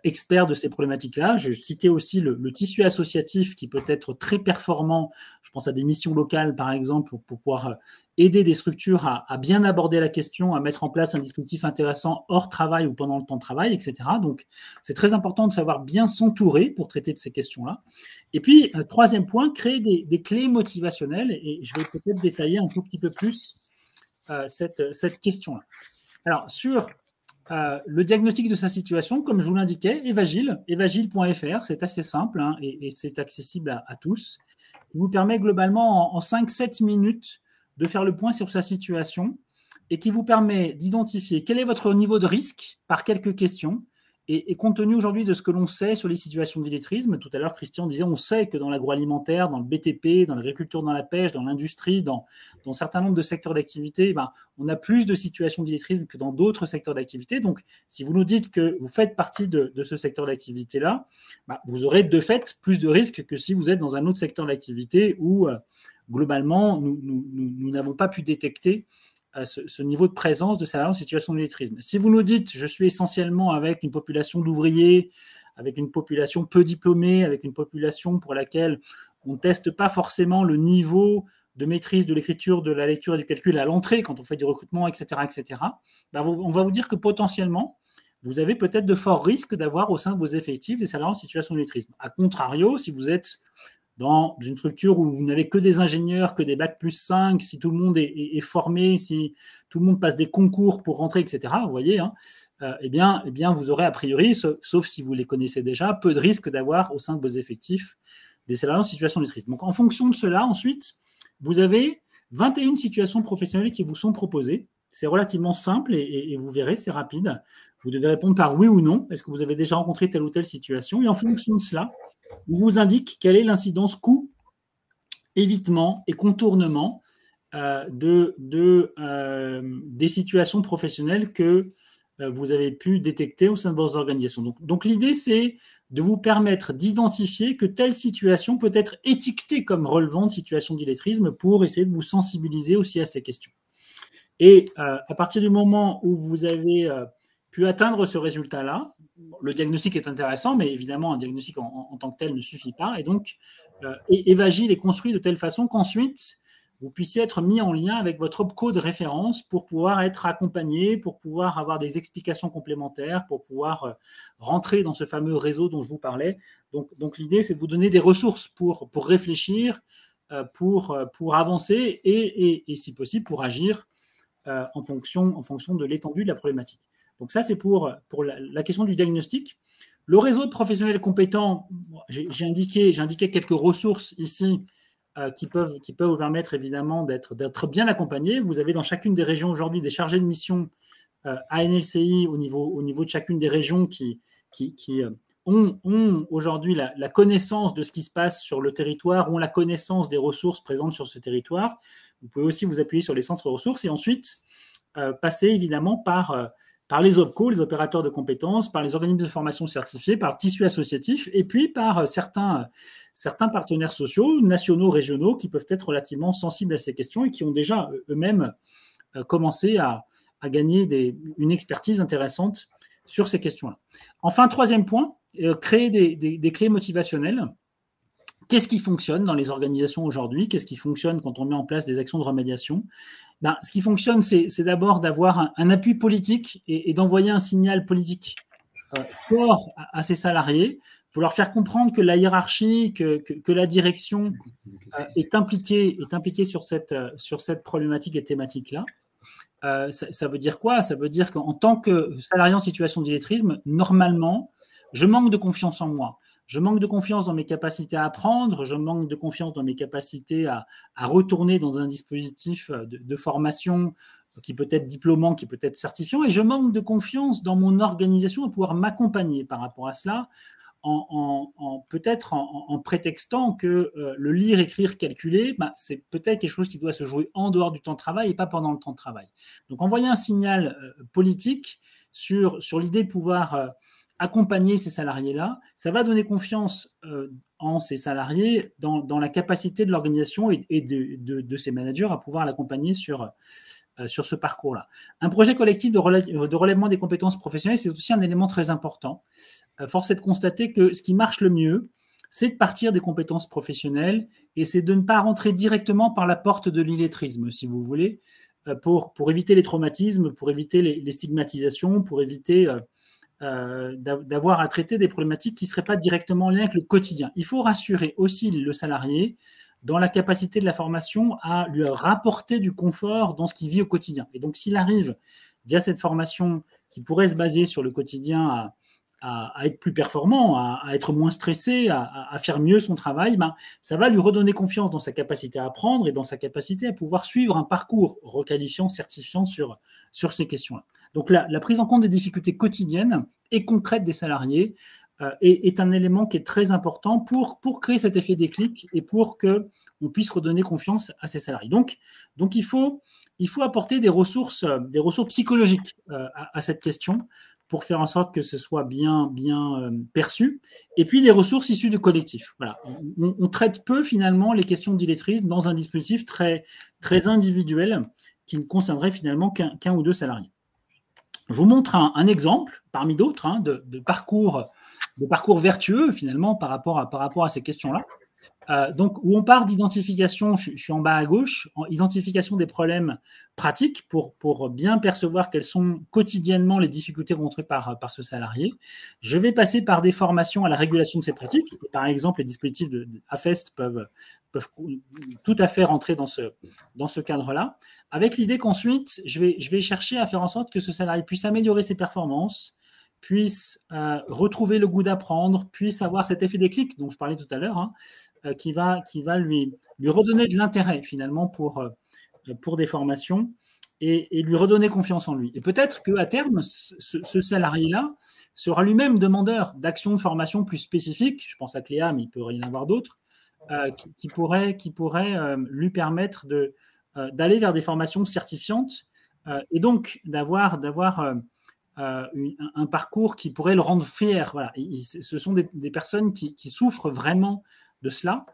experts de ces problématiques-là. Je citais aussi le tissu associatif qui peut être très performant. Je pense à des missions locales, par exemple, pour pouvoir aider des structures à bien aborder la question, à mettre en place un dispositif intéressant hors travail ou pendant le temps de travail, etc. Donc, c'est très important de savoir bien s'entourer pour traiter de ces questions-là. Et puis, troisième point, créer des clés motivationnelles. Et je vais peut-être détailler un tout petit peu plus cette question-là. Alors, sur le diagnostic de sa situation, comme je vous l'indiquais, evagile.fr, c'est assez simple et c'est accessible à tous. Il vous permet globalement en 5-7 minutes de faire le point sur sa situation et qui vous permet d'identifier quel est votre niveau de risque par quelques questions. Et compte tenu aujourd'hui de ce que l'on sait sur les situations d'illettrisme, tout à l'heure Christian disait on sait que dans l'agroalimentaire, dans le BTP, dans l'agriculture, dans la pêche, dans l'industrie, dans un certain nombre de secteurs d'activité, on a plus de situations d'illettrisme que dans d'autres secteurs d'activité. Donc si vous nous dites que vous faites partie de ce secteur d'activité-là, vous aurez de fait plus de risques que si vous êtes dans un autre secteur d'activité où globalement nous n'avons pas pu détecter ce niveau de présence de salariés en situation d'illettrisme. Si vous nous dites, je suis essentiellement avec une population d'ouvriers, avec une population peu diplômée, avec une population pour laquelle on ne teste pas forcément le niveau de maîtrise de l'écriture, de la lecture et du calcul à l'entrée quand on fait du recrutement, etc., on va vous dire que potentiellement, vous avez peut-être de forts risques d'avoir au sein de vos effectifs des salariés en situation d'illettrisme. A contrario, si vous êtes dans une structure où vous n'avez que des ingénieurs, que des bac plus 5, si tout le monde est formé, si tout le monde passe des concours pour rentrer, etc., vous voyez, eh bien, vous aurez a priori, sauf si vous les connaissez déjà, peu de risques d'avoir au sein de vos effectifs des salariés en situation d'illettrisme. Donc, en fonction de cela, ensuite, vous avez 21 situations professionnelles qui vous sont proposées. C'est relativement simple et vous verrez, c'est rapide. Vous devez répondre par oui ou non. Est-ce que vous avez déjà rencontré telle ou telle situation? Et en fonction de cela, on vous indique quelle est l'incidence coût, évitement et contournement des situations professionnelles que vous avez pu détecter au sein de vos organisations. Donc l'idée, c'est de vous permettre d'identifier que telle situation peut être étiquetée comme relevant de situation d'illettrisme pour essayer de vous sensibiliser aussi à ces questions. Et à partir du moment où vous avez pu atteindre ce résultat-là, le diagnostic est intéressant, mais évidemment, un diagnostic en tant que tel ne suffit pas. Et donc, Evagile est construit de telle façon qu'ensuite, vous puissiez être mis en lien avec votre OPCO de référence pour pouvoir être accompagné, pour pouvoir avoir des explications complémentaires, pour pouvoir rentrer dans ce fameux réseau dont je vous parlais. Donc l'idée, c'est de vous donner des ressources pour réfléchir, pour avancer et, si possible, pour agir en fonction de l'étendue de la problématique. Donc ça, c'est pour la question du diagnostic. Le réseau de professionnels compétents, j'ai indiqué quelques ressources ici qui peuvent vous permettre évidemment d'être bien accompagnés. Vous avez dans chacune des régions aujourd'hui des chargés de mission ANLCI au niveau de chacune des régions qui ont aujourd'hui la connaissance de ce qui se passe sur le territoire, ont la connaissance des ressources présentes sur ce territoire. Vous pouvez aussi vous appuyer sur les centres ressources et ensuite passer évidemment par les OPCO, les opérateurs de compétences, par les organismes de formation certifiés, par le tissu associatif et puis par certains partenaires sociaux, nationaux, régionaux, qui peuvent être relativement sensibles à ces questions et qui ont déjà eux-mêmes commencé à gagner une expertise intéressante sur ces questions-là. Enfin, troisième point, créer des clés motivationnelles. Qu'est-ce qui fonctionne dans les organisations aujourd'hui? Qu'est-ce qui fonctionne quand on met en place des actions de remédiation? Ce qui fonctionne, c'est d'abord d'avoir un appui politique et d'envoyer un signal politique fort à ses salariés pour leur faire comprendre que la hiérarchie, que la direction est impliquée sur cette problématique et thématique-là. Ça veut dire quoi? Ça veut dire qu'en tant que salarié en situation d'illettrisme, normalement, je manque de confiance en moi. Je manque de confiance dans mes capacités à apprendre, je manque de confiance dans mes capacités à retourner dans un dispositif de formation qui peut être diplômant, qui peut être certifiant, et je manque de confiance dans mon organisation à pouvoir m'accompagner par rapport à cela, peut-être en prétextant que le lire, écrire, calculer, c'est peut-être quelque chose qui doit se jouer en dehors du temps de travail et pas pendant le temps de travail. Donc envoyer un signal politique sur l'idée de pouvoir accompagner ces salariés-là, ça va donner confiance en ces salariés dans la capacité de l'organisation et de ses managers à pouvoir l'accompagner sur ce parcours-là. Un projet collectif de relèvement des compétences professionnelles, c'est aussi un élément très important. Force est de constater que ce qui marche le mieux, c'est de partir des compétences professionnelles et c'est de ne pas rentrer directement par la porte de l'illettrisme, si vous voulez, pour éviter les traumatismes, pour éviter les stigmatisations, pour éviter d'avoir à traiter des problématiques qui ne seraient pas directement en lien avec le quotidien. Il faut rassurer aussi le salarié dans la capacité de la formation à lui rapporter du confort dans ce qu'il vit au quotidien. Et donc, s'il arrive, via cette formation qui pourrait se baser sur le quotidien à être plus performant, à être moins stressé, à faire mieux son travail, ça va lui redonner confiance dans sa capacité à apprendre et dans sa capacité à pouvoir suivre un parcours requalifiant, certifiant sur ces questions-là. Donc, la prise en compte des difficultés quotidiennes et concrètes des salariés est un élément qui est très important pour créer cet effet déclic et pour qu'on puisse redonner confiance à ces salariés. Donc il faut apporter des ressources psychologiques à cette question pour faire en sorte que ce soit bien perçu, et puis des ressources issues du collectif. Voilà. On traite peu finalement les questions d'illettrisme dans un dispositif très, très individuel qui ne concernerait finalement qu'un ou deux salariés. Je vous montre un exemple, parmi d'autres, de parcours vertueux finalement par rapport à ces questions-là. Donc, où on part d'identification, je suis en bas à gauche, identification des problèmes pratiques pour bien percevoir quelles sont quotidiennement les difficultés rencontrées par ce salarié. Je vais passer par des formations à la régulation de ces pratiques. Et par exemple, les dispositifs de AFEST peuvent tout à fait rentrer dans ce cadre-là, avec l'idée qu'ensuite, je vais chercher à faire en sorte que ce salarié puisse améliorer ses performances, puisse retrouver le goût d'apprendre, puisse avoir cet effet déclic dont je parlais tout à l'heure, hein, qui va lui redonner de l'intérêt finalement pour des formations et lui redonner confiance en lui. Et peut-être qu'à terme, ce salarié-là sera lui-même demandeur d'actions de formation plus spécifiques, je pense à Cléa, mais il peut rien avoir d'autre, qui pourrait lui permettre d'aller vers des formations certifiantes et donc d'avoir un parcours qui pourrait le rendre fier. Voilà. Ce sont des personnes qui souffrent vraiment de cela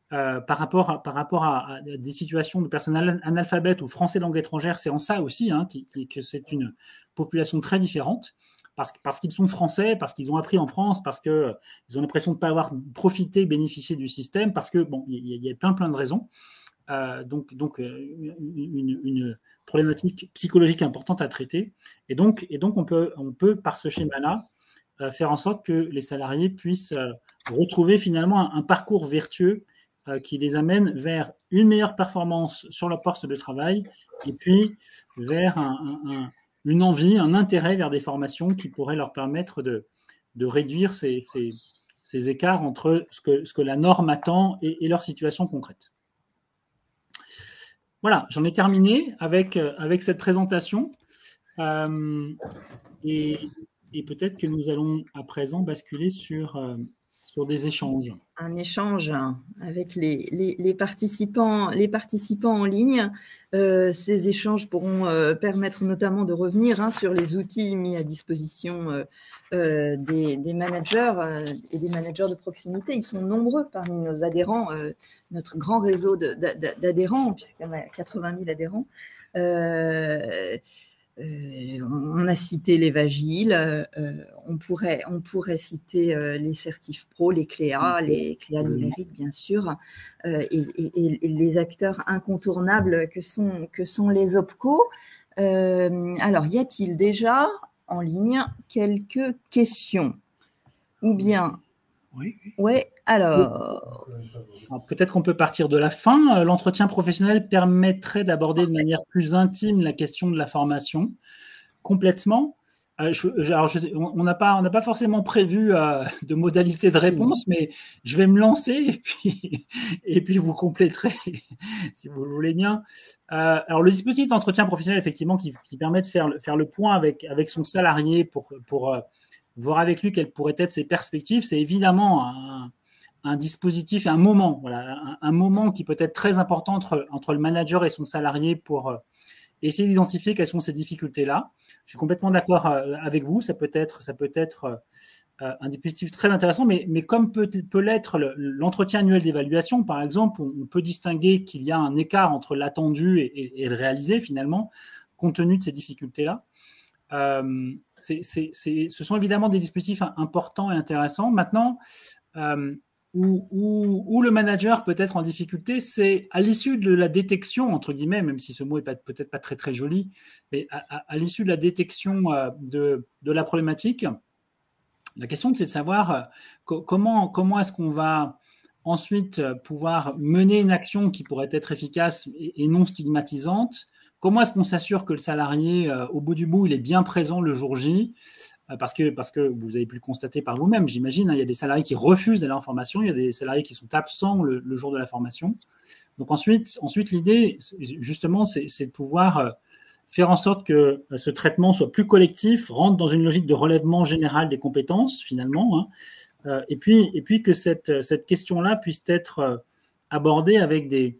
par rapport à des situations de personnes analphabètes ou français langue étrangère. C'est en ça aussi hein, que c'est une population très différente. Parce qu'ils sont français, parce qu'ils ont appris en France, parce qu'ils ont l'impression de ne pas avoir profité, bénéficié du système, parce que bon, il y a plein de raisons. Donc une problématique psychologique importante à traiter. Et donc on peut par ce schéma-là faire en sorte que les salariés puissent retrouver finalement un parcours vertueux qui les amène vers une meilleure performance sur leur poste de travail et puis vers une envie, un intérêt vers des formations qui pourraient leur permettre de réduire ces écarts entre ce que la norme attend et leur situation concrète. Voilà, j'en ai terminé avec cette présentation. Et peut-être que nous allons à présent basculer sur des échanges. Un échange avec les participants en ligne. Ces échanges pourront permettre notamment de revenir sur les outils mis à disposition des managers et des managers de proximité. Ils sont nombreux parmi nos adhérents, notre grand réseau d'adhérents, puisqu'il y en a 80 000 adhérents. On a cité les Vagiles, on pourrait citer les Certif Pro, les Cléa numériques bien sûr, et les acteurs incontournables que sont les OPCO. Alors, y a-t-il déjà en ligne quelques questions? Ou bien... Oui. Ouais, alors peut-être qu'on peut partir de la fin. L'entretien professionnel permettrait d'aborder de manière plus intime la question de la formation complètement. On n'a pas forcément prévu de modalité de réponse, mais je vais me lancer et puis vous compléterez si vous le voulez bien. Alors le dispositif d'entretien professionnel, effectivement, qui permet de faire le point avec son salarié pour voir avec lui quelles pourraient être ses perspectives, c'est évidemment un dispositif et un moment, voilà, un moment qui peut être très important entre le manager et son salarié pour essayer d'identifier quelles sont ces difficultés-là. Je suis complètement d'accord avec vous, ça peut être un dispositif très intéressant, mais comme peut l'être l'entretien annuel d'évaluation, par exemple, on peut distinguer qu'il y a un écart entre l'attendu et le réalisé, finalement, compte tenu de ces difficultés-là. Ce sont évidemment des dispositifs importants et intéressants. Maintenant, où le manager peut être en difficulté, c'est à l'issue de la détection, entre guillemets, même si ce mot n'est peut-être pas très très joli, mais à l'issue de la détection de la problématique, la question c'est de savoir comment est-ce qu'on va ensuite pouvoir mener une action qui pourrait être efficace et non stigmatisante. Comment est-ce qu'on s'assure que le salarié, au bout du bout, il est bien présent le jour J, parce que vous avez pu le constater par vous-même, j'imagine, il y a des salariés qui refusent d'aller en formation, il y a des salariés qui sont absents le jour de la formation. Donc ensuite l'idée, justement, c'est de pouvoir faire en sorte que ce traitement soit plus collectif, rentre dans une logique de relèvement général des compétences, finalement, hein, et puis que cette question-là puisse être abordée avec des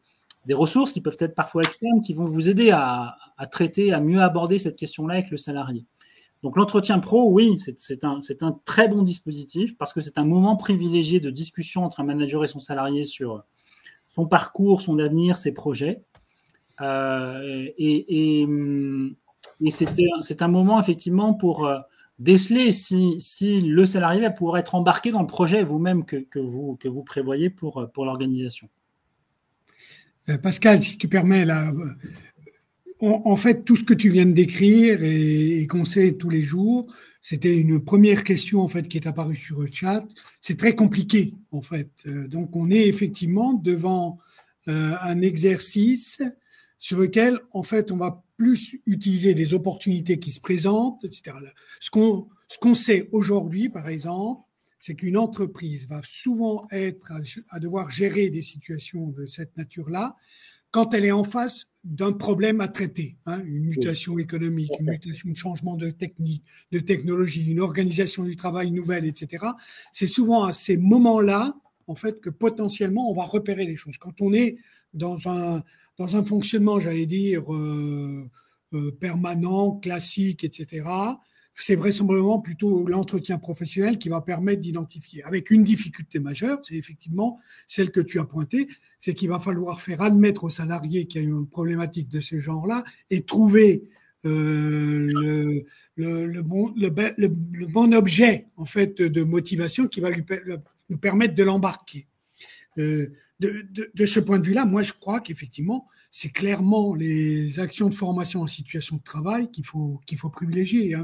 ressources qui peuvent être parfois externes, qui vont vous aider à traiter, à mieux aborder cette question-là avec le salarié. Donc l'entretien pro, oui, c'est un très bon dispositif parce que c'est un moment privilégié de discussion entre un manager et son salarié sur son parcours, son avenir, ses projets. Et c'est un moment effectivement pour déceler si le salarié va pouvoir être embarqué dans le projet vous-même que vous prévoyez pour l'organisation. Pascal, si tu permets, là, en fait, tout ce que tu viens de décrire et qu'on sait tous les jours, c'était une première question en fait qui est apparue sur le chat. C'est très compliqué en fait. Donc, on est effectivement devant un exercice sur lequel en fait on va plus utiliser des opportunités qui se présentent, etc. Ce Ce qu'on sait aujourd'hui, par exemple, c'est qu'une entreprise va souvent être à devoir gérer des situations de cette nature-là quand elle est en face d'un problème à traiter, une mutation économique, une mutation de changement de technique, de technologie, une organisation du travail nouvelle, etc. C'est souvent à ces moments-là, en fait, que potentiellement on va repérer les choses. Quand on est dans un fonctionnement, j'allais dire, permanent, classique, etc., c'est vraisemblablement plutôt l'entretien professionnel qui va permettre d'identifier. Avec une difficulté majeure, c'est effectivement celle que tu as pointée, c'est qu'il va falloir faire admettre aux salariés qu'il y a une problématique de ce genre-là et trouver le bon objet en fait de motivation qui va lui permettre de l'embarquer. De ce point de vue-là, moi je crois qu'effectivement, c'est clairement les actions de formation en situation de travail qu'il faut privilégier.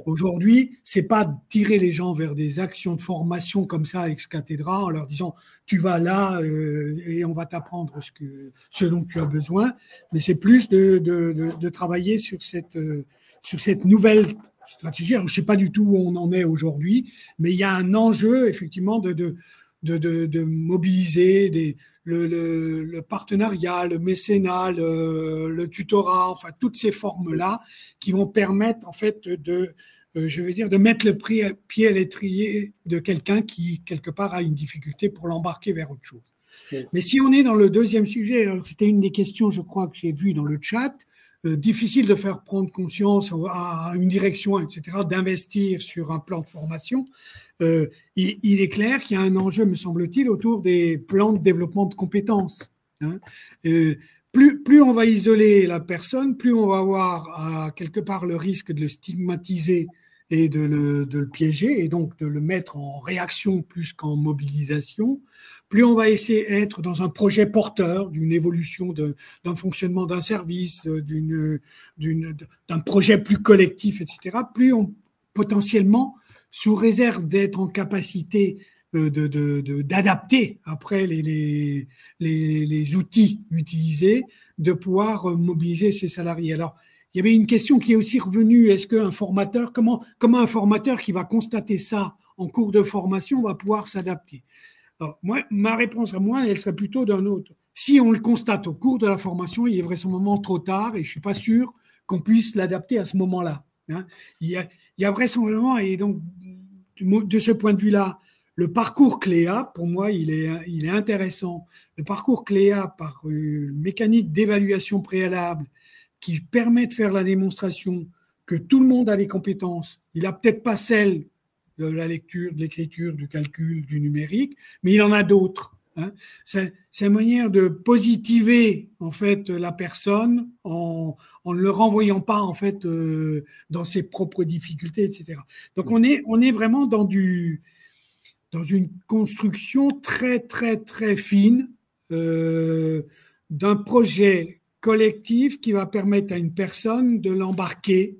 Aujourd'hui, c'est pas tirer les gens vers des actions de formation comme ça ex cathedra en leur disant tu vas là et on va t'apprendre ce dont tu as besoin, mais c'est plus de travailler sur cette nouvelle stratégie. Alors, je sais pas du tout où on en est aujourd'hui, mais il y a un enjeu effectivement de mobiliser le partenariat, le mécénat, le tutorat, enfin toutes ces formes-là qui vont permettre en fait de mettre le pied à l'étrier de quelqu'un qui quelque part a une difficulté pour l'embarquer vers autre chose. Oui. Mais si on est dans le deuxième sujet, c'était une des questions je crois que j'ai vues dans le chat, difficile de faire prendre conscience à une direction, etc., d'investir sur un plan de formation. Il est clair qu'il y a un enjeu, me semble-t-il, autour des plans de développement de compétences. Plus on va isoler la personne, plus on va avoir quelque part le risque de le stigmatiser et de le piéger, et donc de le mettre en réaction plus qu'en mobilisation. Plus on va essayer d'être dans un projet porteur d'une évolution d'un fonctionnement d'un service, d'un projet plus collectif, etc., plus on potentiellement, sous réserve d'être en capacité d'adapter après les outils utilisés, de pouvoir mobiliser ses salariés. Alors, il y avait une question qui est aussi revenue. Est-ce qu'un formateur, comment un formateur qui va constater ça en cours de formation va pouvoir s'adapter? Alors, ma réponse à moi, elle serait plutôt d'un autre. Si on le constate au cours de la formation, il est vraisemblablement trop tard et je suis pas sûr qu'on puisse l'adapter à ce moment-là. Il y a vraisemblablement, et donc, de ce point de vue-là, le parcours CLEA, pour moi, il est intéressant. Le parcours CLEA par une mécanique d'évaluation préalable qui permet de faire la démonstration que tout le monde a les compétences. Il n'a peut-être pas celles de la lecture, de l'écriture, du calcul, du numérique, mais il en a d'autres. C'est une manière de positiver en fait la personne en ne le renvoyant pas en fait dans ses propres difficultés, etc. Donc on est vraiment dans une construction très très très fine d'un projet collectif qui va permettre à une personne de l'embarquer,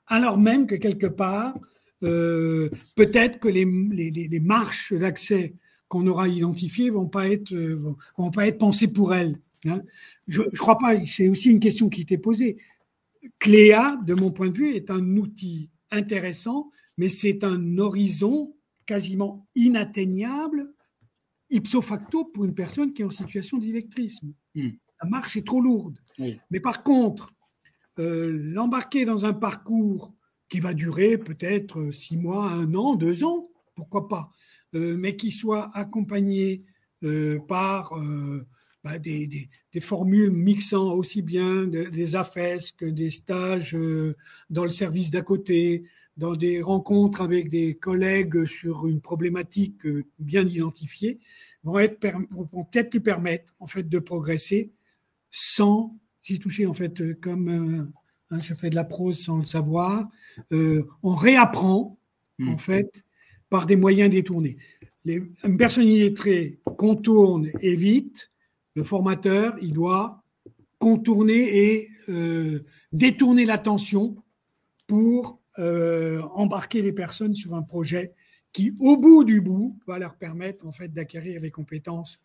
alors même que quelque part, peut-être que les marches d'accès qu'on aura identifiées vont pas être pensées pour elle. Je crois pas. C'est aussi une question qui t'est posée. CLEA, de mon point de vue, est un outil intéressant, mais c'est un horizon quasiment inatteignable ipso facto pour une personne qui est en situation d'illettrisme. La marche est trop lourde. Oui. Mais par contre, l'embarquer dans un parcours qui va durer peut-être 6 mois, 1 an, 2 ans, pourquoi pas, mais qui soit accompagné par des formules mixant aussi bien des AFES que des stages dans le service d'à côté, dans des rencontres avec des collègues sur une problématique bien identifiée, vont peut-être lui permettre en fait de progresser sans s'y toucher en fait comme je fais de la prose sans le savoir. On réapprend en fait par des moyens détournés. Une personne illettrée contourne, évite. Le formateur, il doit contourner et détourner l'attention pour embarquer les personnes sur un projet qui, au bout du bout, va leur permettre en fait d'acquérir les compétences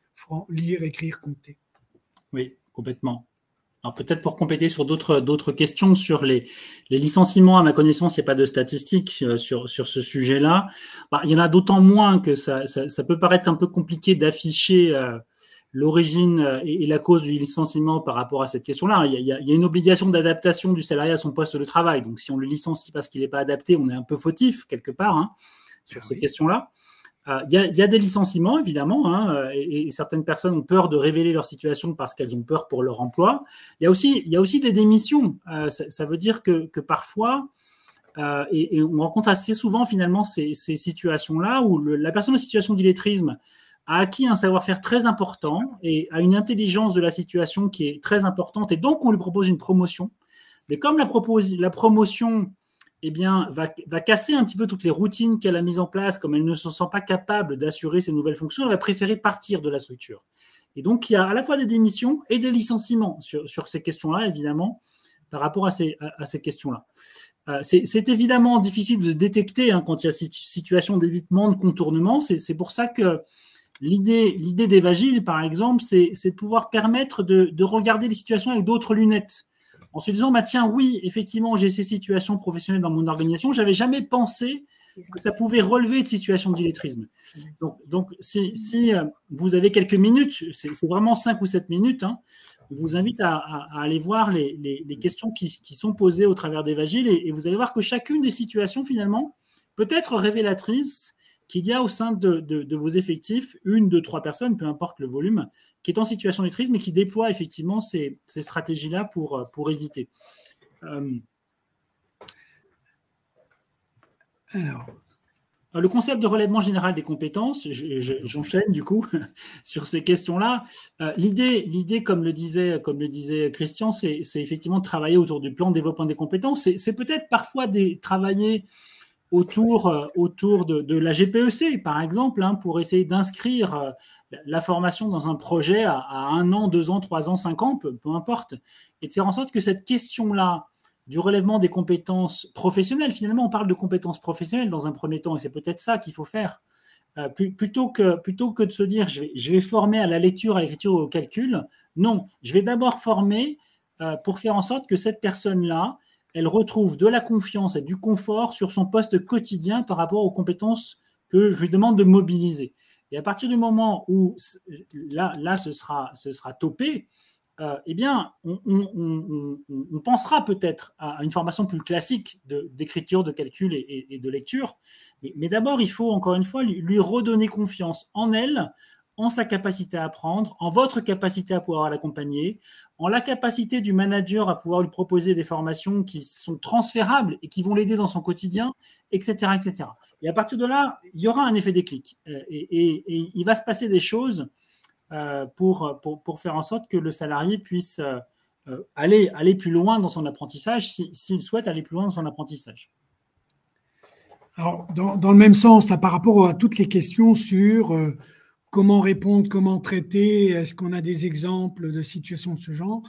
lire, écrire, compter. Oui, complètement. Alors peut-être pour compléter sur d'autres questions sur les licenciements, à ma connaissance, il n'y a pas de statistiques sur ce sujet-là. Il y en a d'autant moins que ça peut paraître un peu compliqué d'afficher l'origine et la cause du licenciement par rapport à cette question-là. Il y a une obligation d'adaptation du salarié à son poste de travail. Donc si on le licencie parce qu'il n'est pas adapté, on est un peu fautif quelque part sur ces questions-là. Il y a des licenciements, évidemment, et certaines personnes ont peur de révéler leur situation parce qu'elles ont peur pour leur emploi. Il y a aussi des démissions. Ça veut dire que parfois, et on rencontre assez souvent finalement ces situations-là où la personne en situation d'illettrisme a acquis un savoir-faire très important et a une intelligence de la situation qui est très importante, et donc on lui propose une promotion. Mais comme la promotion va casser un petit peu toutes les routines qu'elle a mises en place, comme elle ne se sent pas capable d'assurer ces nouvelles fonctions, elle va préférer partir de la structure. Et donc, il y a à la fois des démissions et des licenciements sur ces questions-là, évidemment, par rapport à ces questions-là. C'est évidemment difficile de détecter quand il y a cette situation d'évitement, de contournement. C'est pour ça que l'idée d'Evagile, par exemple, c'est de pouvoir permettre de regarder les situations avec d'autres lunettes. En se disant, tiens, oui, effectivement, j'ai ces situations professionnelles dans mon organisation, j'avais jamais pensé que ça pouvait relever de situations d'illettrisme. Donc si vous avez quelques minutes, c'est vraiment 5 ou 7 minutes, je vous invite à aller voir les questions qui sont posées au travers d'Evagile, et vous allez voir que chacune des situations, finalement, peut être révélatrice qu'il y a au sein de vos effectifs 1, 2, 3 personnes, peu importe le volume, qui est en situation d'illettrisme et qui déploie effectivement ces stratégies-là pour éviter. Alors, le concept de relèvement général des compétences, j'enchaîne du coup sur ces questions-là. L'idée, comme le disait Christian, c'est effectivement de travailler autour du plan de développement des compétences. C'est peut-être parfois travailler autour de la GPEC, par exemple, pour essayer d'inscrire la formation dans un projet à 1 an, 2 ans, 3 ans, 5 ans, peu importe, et de faire en sorte que cette question-là du relèvement des compétences professionnelles, finalement, on parle de compétences professionnelles dans un premier temps, et c'est peut-être ça qu'il faut faire. Plutôt que de se dire je vais former à la lecture, à l'écriture, au calcul, non, je vais d'abord former pour faire en sorte que cette personne-là, elle retrouve de la confiance et du confort sur son poste quotidien par rapport aux compétences que je lui demande de mobiliser. Et à partir du moment où là ce sera topé, on pensera peut-être à une formation plus classique d'écriture, de calcul et de lecture. Mais d'abord, il faut encore une fois lui redonner confiance en elle, en sa capacité à apprendre, en votre capacité à pouvoir l'accompagner, en la capacité du manager à pouvoir lui proposer des formations qui sont transférables et qui vont l'aider dans son quotidien, etc., etc. Et à partir de là, il y aura un effet déclic. Et il va se passer des choses pour faire en sorte que le salarié puisse aller plus loin dans son apprentissage, s'il souhaite aller plus loin dans son apprentissage. Alors, dans le même sens, par rapport à toutes les questions sur comment répondre, comment traiter, est-ce qu'on a des exemples de situations de ce genre,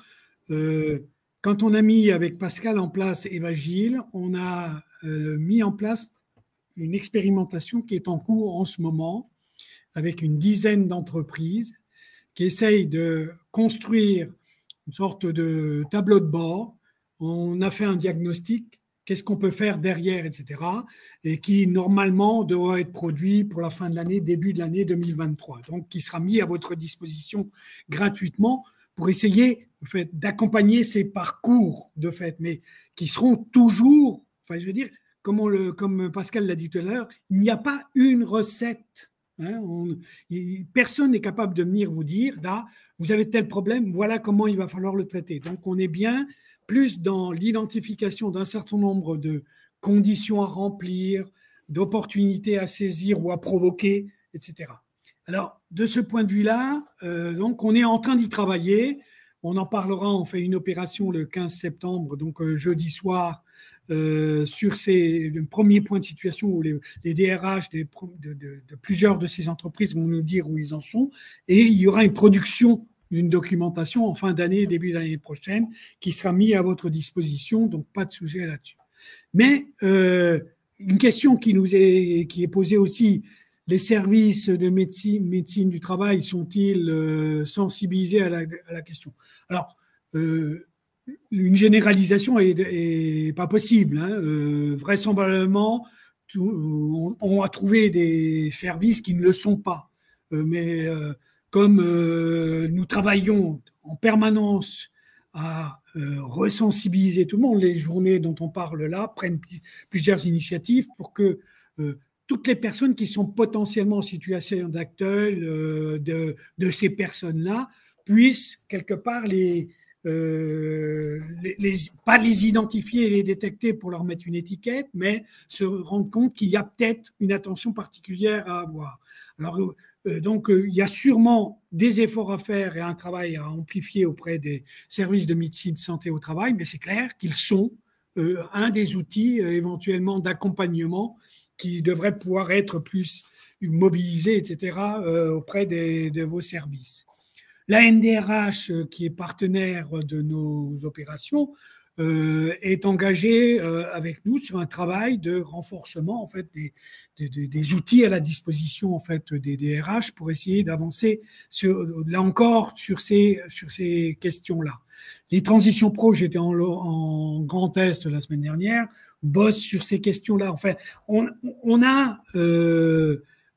quand on a mis avec Pascal en place Evagile, on a mis en place une expérimentation qui est en cours en ce moment avec une dizaine d'entreprises qui essayent de construire une sorte de tableau de bord. On a fait un diagnostic, qu'est-ce qu'on peut faire derrière, etc. Et qui, normalement, doit être produit pour la fin de l'année, début de l'année 2023. Donc, qui sera mis à votre disposition gratuitement pour essayer, en fait, d'accompagner ces parcours, de fait, mais qui seront toujours, enfin, je veux dire, comme Pascal l'a dit tout à l'heure, il n'y a pas une recette. Personne n'est capable de venir vous dire, vous avez tel problème, voilà comment il va falloir le traiter. Donc, on est bien plus dans l'identification d'un certain nombre de conditions à remplir, d'opportunités à saisir ou à provoquer, etc. Alors, de ce point de vue-là, donc on est en train d'y travailler. On en parlera, on fait une opération le 15 septembre, donc jeudi soir, sur le premier point de situation où les DRH de plusieurs de ces entreprises vont nous dire où ils en sont, et il y aura une production d'une documentation en fin d'année, début d'année prochaine, qui sera mise à votre disposition, donc pas de sujet là-dessus. Mais une question qui est posée aussi, les services de médecine du travail sont-ils sensibilisés à la question? Alors, une généralisation est pas possible. Vraisemblablement, on a trouvé des services qui ne le sont pas. Mais comme nous travaillons en permanence à resensibiliser tout le monde, les journées dont on parle là prennent plusieurs initiatives pour que toutes les personnes qui sont potentiellement en situation d'accueil de ces personnes-là puissent quelque part pas les identifier et les détecter pour leur mettre une étiquette, mais se rendre compte qu'il y a peut-être une attention particulière à avoir. Alors, donc, il y a sûrement des efforts à faire et un travail à amplifier auprès des services de médecine santé au travail, mais c'est clair qu'ils sont un des outils éventuellement d'accompagnement qui devrait pouvoir être plus mobilisé, etc., auprès de vos services. La NDRH, qui est partenaire de nos opérations, est engagée avec nous sur un travail de renforcement en fait des outils à la disposition en fait des DRH pour essayer d'avancer là encore sur ces questions-là. Les transitions pro, j'étais en Grand Est la semaine dernière, bosse sur ces questions-là. Enfin, on a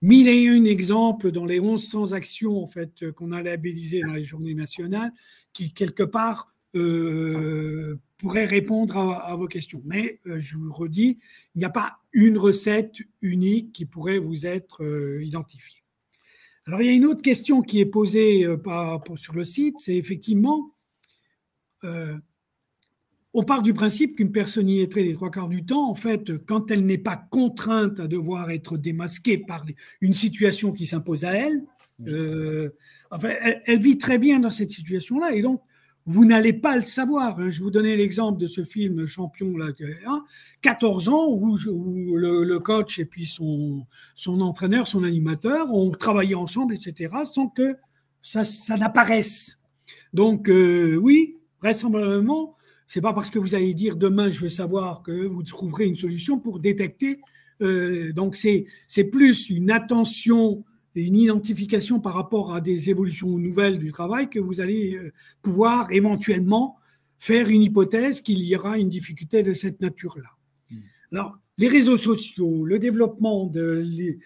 1001 exemples dans les 1100 actions en fait qu'on a labellisées dans les journées nationales qui quelque part pourraient répondre à vos questions. Mais je vous le redis, il n'y a pas une recette unique qui pourrait vous être identifiée. Alors il y a une autre question qui est posée sur le site, c'est effectivement on part du principe qu'une personne illettrée les 3/4 du temps, en fait, quand elle n'est pas contrainte à devoir être démasquée par une situation qui s'impose à elle, enfin, elle vit très bien dans cette situation-là, et donc vous n'allez pas le savoir. Je vous donnais l'exemple de ce film Champion, là, 14 ans, où le coach et puis son entraîneur, son animateur ont travaillé ensemble, etc., sans que ça n'apparaisse. Donc, oui, vraisemblablement, c'est pas parce que vous allez dire demain je veux savoir que vous trouverez une solution pour détecter. Donc c'est plus une attention et une identification par rapport à des évolutions nouvelles du travail que vous allez pouvoir éventuellement faire une hypothèse qu'il y aura une difficulté de cette nature-là. Alors les réseaux sociaux, le développement des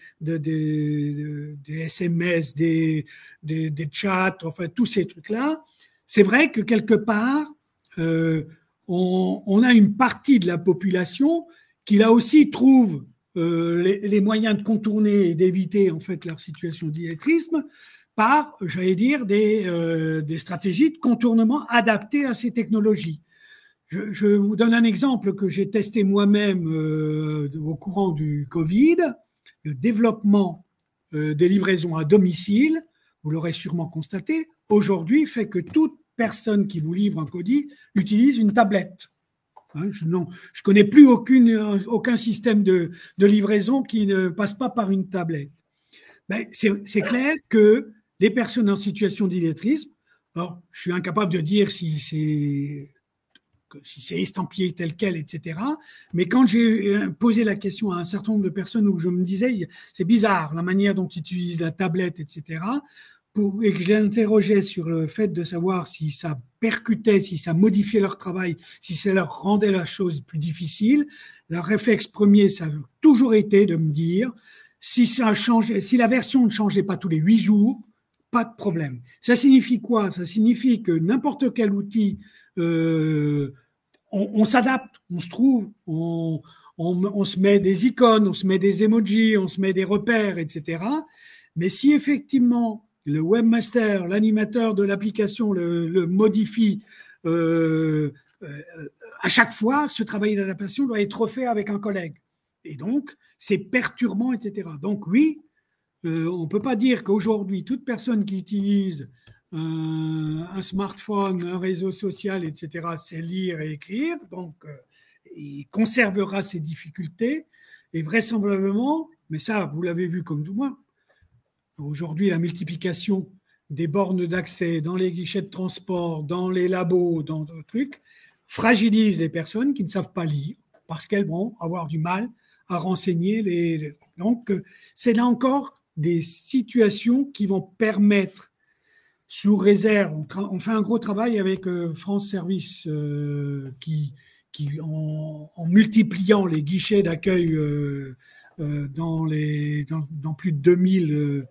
SMS, des chats, enfin tous ces trucs-là, c'est vrai que quelque part on a une partie de la population qui là aussi trouve les moyens de contourner et d'éviter en fait leur situation d'illettrisme par, j'allais dire, des stratégies de contournement adaptées à ces technologies. Je vous donne un exemple que j'ai testé moi-même au courant du Covid, le développement des livraisons à domicile, vous l'aurez sûrement constaté, aujourd'hui fait que toute personne qui vous livre un colis utilise une tablette. Je connais plus aucun système de livraison qui ne passe pas par une tablette. Ben, c'est clair que les personnes en situation d'illettrisme, alors je suis incapable de dire si c'est estampillé tel quel, etc. Mais quand j'ai posé la question à un certain nombre de personnes où je me disais, c'est bizarre la manière dont ils utilisent la tablette, etc., et que je les interrogeais sur le fait de savoir si ça percutait, si ça modifiait leur travail, si ça leur rendait la chose plus difficile, leur réflexe premier, ça a toujours été de me dire, si la version ne changeait pas tous les 8 jours, pas de problème. Ça signifie quoi? Ça signifie que n'importe quel outil, on s'adapte, on se trouve, on se met des icônes, on se met des emojis, on se met des repères, etc. Mais si effectivement le webmaster, l'animateur de l'application le modifie à chaque fois, ce travail d'adaptation doit être refait avec un collègue. Et donc, c'est perturbant, etc. Donc oui, on ne peut pas dire qu'aujourd'hui, toute personne qui utilise un smartphone, un réseau social, etc., sait lire et écrire, donc il conservera ses difficultés, et vraisemblablement, mais ça, vous l'avez vu comme tout moi, aujourd'hui, la multiplication des bornes d'accès dans les guichets de transport, dans les labos, dans d'autres trucs, fragilise les personnes qui ne savent pas lire parce qu'elles vont avoir du mal à renseigner Donc, c'est là encore des situations qui vont permettre sous réserve, on fait un gros travail avec France Service qui en multipliant les guichets d'accueil dans plus de 2000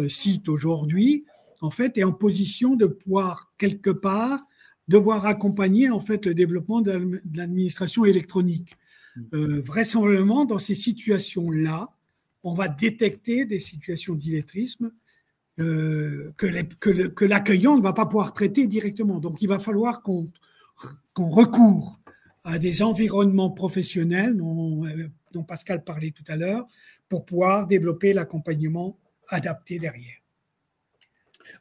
sites aujourd'hui, en fait, est en position de pouvoir quelque part devoir accompagner en fait le développement de l'administration électronique. Vraisemblablement, dans ces situations-là, on va détecter des situations d'illettrisme que l'accueillant ne va pas pouvoir traiter directement. Donc, il va falloir qu'on recourt à des environnements professionnels dont Pascal parlait tout à l'heure pour pouvoir développer l'accompagnement adapté derrière.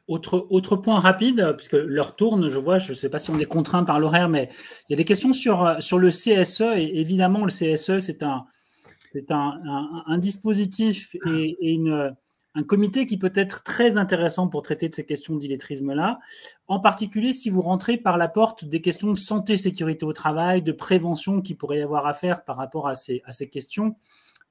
Autre point rapide, puisque l'heure tourne, je vois, je ne sais pas si on est contraint par l'horaire, mais il y a des questions sur le CSE. Et évidemment, le CSE, c'est un dispositif et un comité qui peut être très intéressant pour traiter de ces questions d'illettrisme-là, en particulier si vous rentrez par la porte des questions de santé, sécurité au travail, de prévention qu'il pourrait y avoir à faire par rapport à ces questions.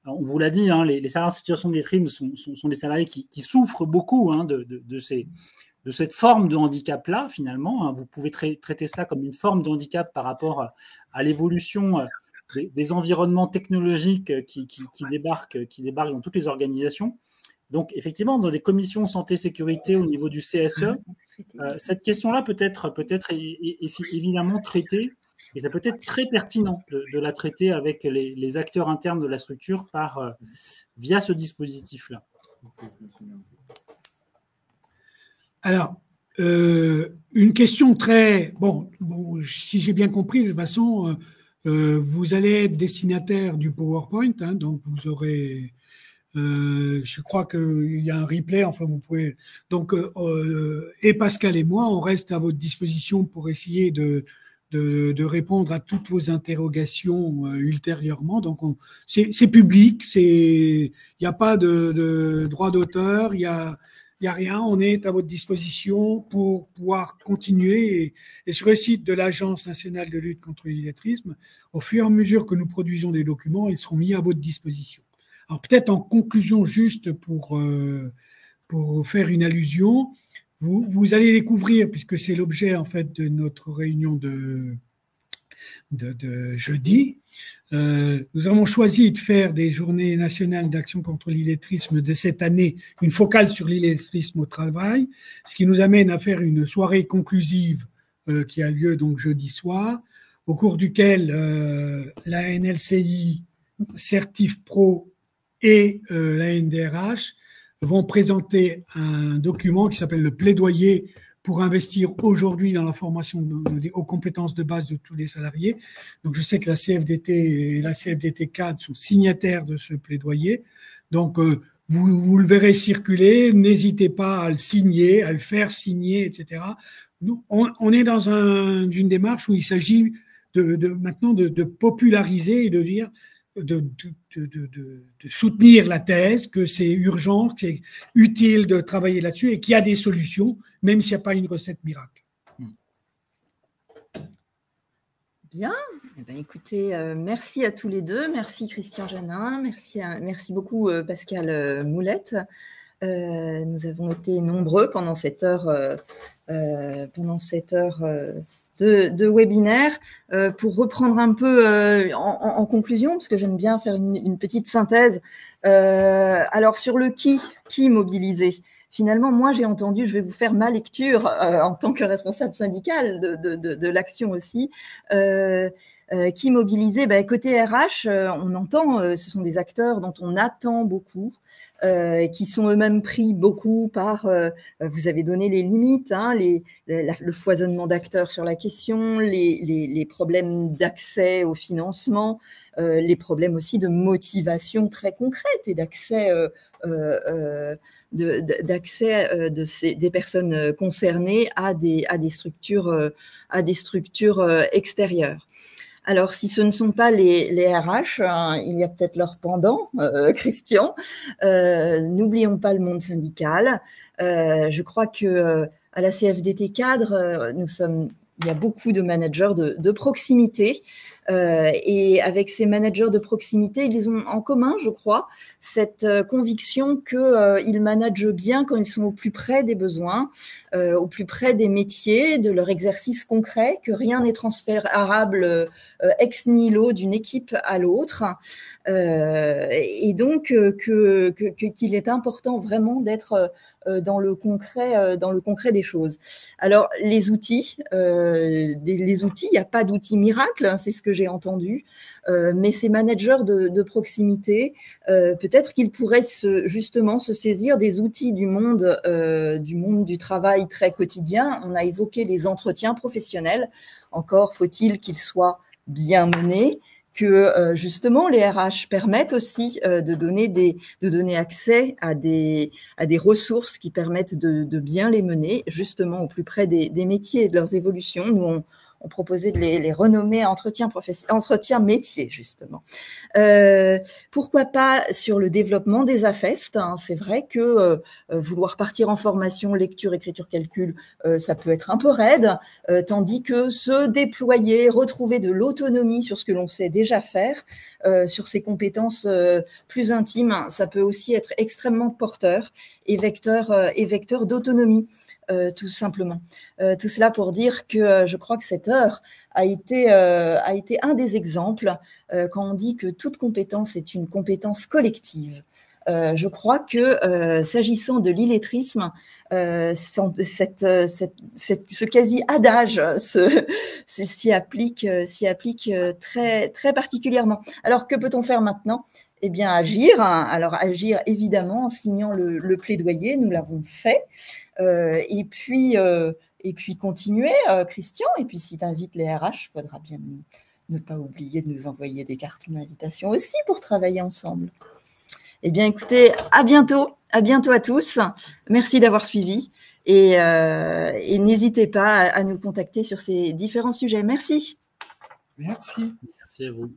On vous l'a dit, hein, les salariés en situation d'illettrisme sont des salariés qui souffrent beaucoup de cette forme de handicap-là, finalement. Hein. Vous pouvez traiter cela comme une forme de handicap par rapport à l'évolution des environnements technologiques qui débarquent dans toutes les organisations. Donc, effectivement, dans des commissions santé-sécurité au niveau du CSE, cette question-là peut être évidemment traitée, et ça peut être très pertinent de la traiter avec les acteurs internes de la structure via ce dispositif-là. Alors, une question très... Bon, si j'ai bien compris, de toute façon, vous allez être destinataire du PowerPoint, hein, donc vous aurez... je crois qu'il y a un replay, enfin vous pouvez... Donc, et Pascal et moi, on reste à votre disposition pour essayer de répondre à toutes vos interrogations ultérieurement. Donc, c'est public, il n'y a pas de droit d'auteur, il y a rien. On est à votre disposition pour pouvoir continuer. Et sur le site de l'Agence nationale de lutte contre l'illettrisme, au fur et à mesure que nous produisons des documents, ils seront mis à votre disposition. Alors, peut-être en conclusion, juste pour faire une allusion, vous allez découvrir, puisque c'est l'objet en fait de notre réunion de jeudi, nous avons choisi de faire des journées nationales d'action contre l'illettrisme de cette année, une focale sur l'illettrisme au travail, ce qui nous amène à faire une soirée conclusive qui a lieu donc jeudi soir, au cours duquel la NLCI, Certif Pro et la NDRH vont présenter un document qui s'appelle le plaidoyer pour investir aujourd'hui dans la formation aux compétences de base de tous les salariés. Donc, je sais que la CFDT et la CFDT cadre sont signataires de ce plaidoyer. Donc, vous le verrez circuler. N'hésitez pas à le signer, à le faire signer, etc. Nous, on est dans une démarche où il s'agit maintenant de populariser et de dire de soutenir la thèse, que c'est urgent, que c'est utile de travailler là-dessus et qu'il y a des solutions, même s'il n'y a pas une recette miracle. Bien. Eh bien, écoutez, merci à tous les deux. Merci Christian Janin. Merci beaucoup Pascal Moulette. Nous avons été nombreux pendant cette heure de webinaire. Pour reprendre un peu en conclusion, parce que j'aime bien faire une petite synthèse. Alors sur le qui mobiliser. Finalement, moi j'ai entendu, je vais vous faire ma lecture en tant que responsable syndical de l'action aussi. Qui mobiliser, côté RH, on entend, ce sont des acteurs dont on attend beaucoup, qui sont eux-mêmes pris beaucoup par, vous avez donné les limites, hein, le foisonnement d'acteurs sur la question, les problèmes d'accès au financement, les problèmes aussi de motivation très concrète et d'accès des personnes concernées à des structures extérieures. Alors, si ce ne sont pas les RH, il y a peut-être leur pendant, Christian. N'oublions pas le monde syndical. Je crois que à la CFDT Cadre, il y a beaucoup de managers de proximité Et avec ces managers de proximité, ils ont en commun, je crois, cette conviction qu'ils managent bien quand ils sont au plus près des besoins, au plus près des métiers, de leur exercice concret, que rien n'est transférable ex nihilo d'une équipe à l'autre, et donc qu'il est important vraiment d'être dans le concret des choses. Alors les outils, il n'y a pas d'outils miracles, hein, c'est ce que j'ai entendu, mais ces managers de proximité, peut-être qu'ils pourraient justement se saisir des outils du monde du travail très quotidien. On a évoqué les entretiens professionnels. Encore faut-il qu'ils soient bien menés, que justement les RH permettent aussi de donner accès à des ressources qui permettent de bien les mener justement au plus près des métiers et de leurs évolutions. Nous, on proposait de les renommer entretien métier, justement. Pourquoi pas sur le développement des AFEST, hein. C'est vrai que vouloir partir en formation lecture, écriture, calcul, ça peut être un peu raide, tandis que se déployer, retrouver de l'autonomie sur ce que l'on sait déjà faire, sur ses compétences plus intimes, ça peut aussi être extrêmement porteur et vecteur d'autonomie. Tout simplement. Tout cela pour dire que je crois que cette heure a été un des exemples quand on dit que toute compétence est une compétence collective. Je crois que s'agissant de l'illettrisme, ce quasi-adage s'y applique très, très particulièrement. Alors, que peut-on faire maintenant ? Eh bien, agir. Alors, agir évidemment en signant le plaidoyer, nous l'avons fait. Et puis continuer, Christian. Et puis, si tu invites les RH, il faudra bien ne pas oublier de nous envoyer des cartes d'invitation aussi pour travailler ensemble. Eh bien, écoutez, à bientôt à tous. Merci d'avoir suivi et n'hésitez pas à nous contacter sur ces différents sujets. Merci. Merci. Merci à vous.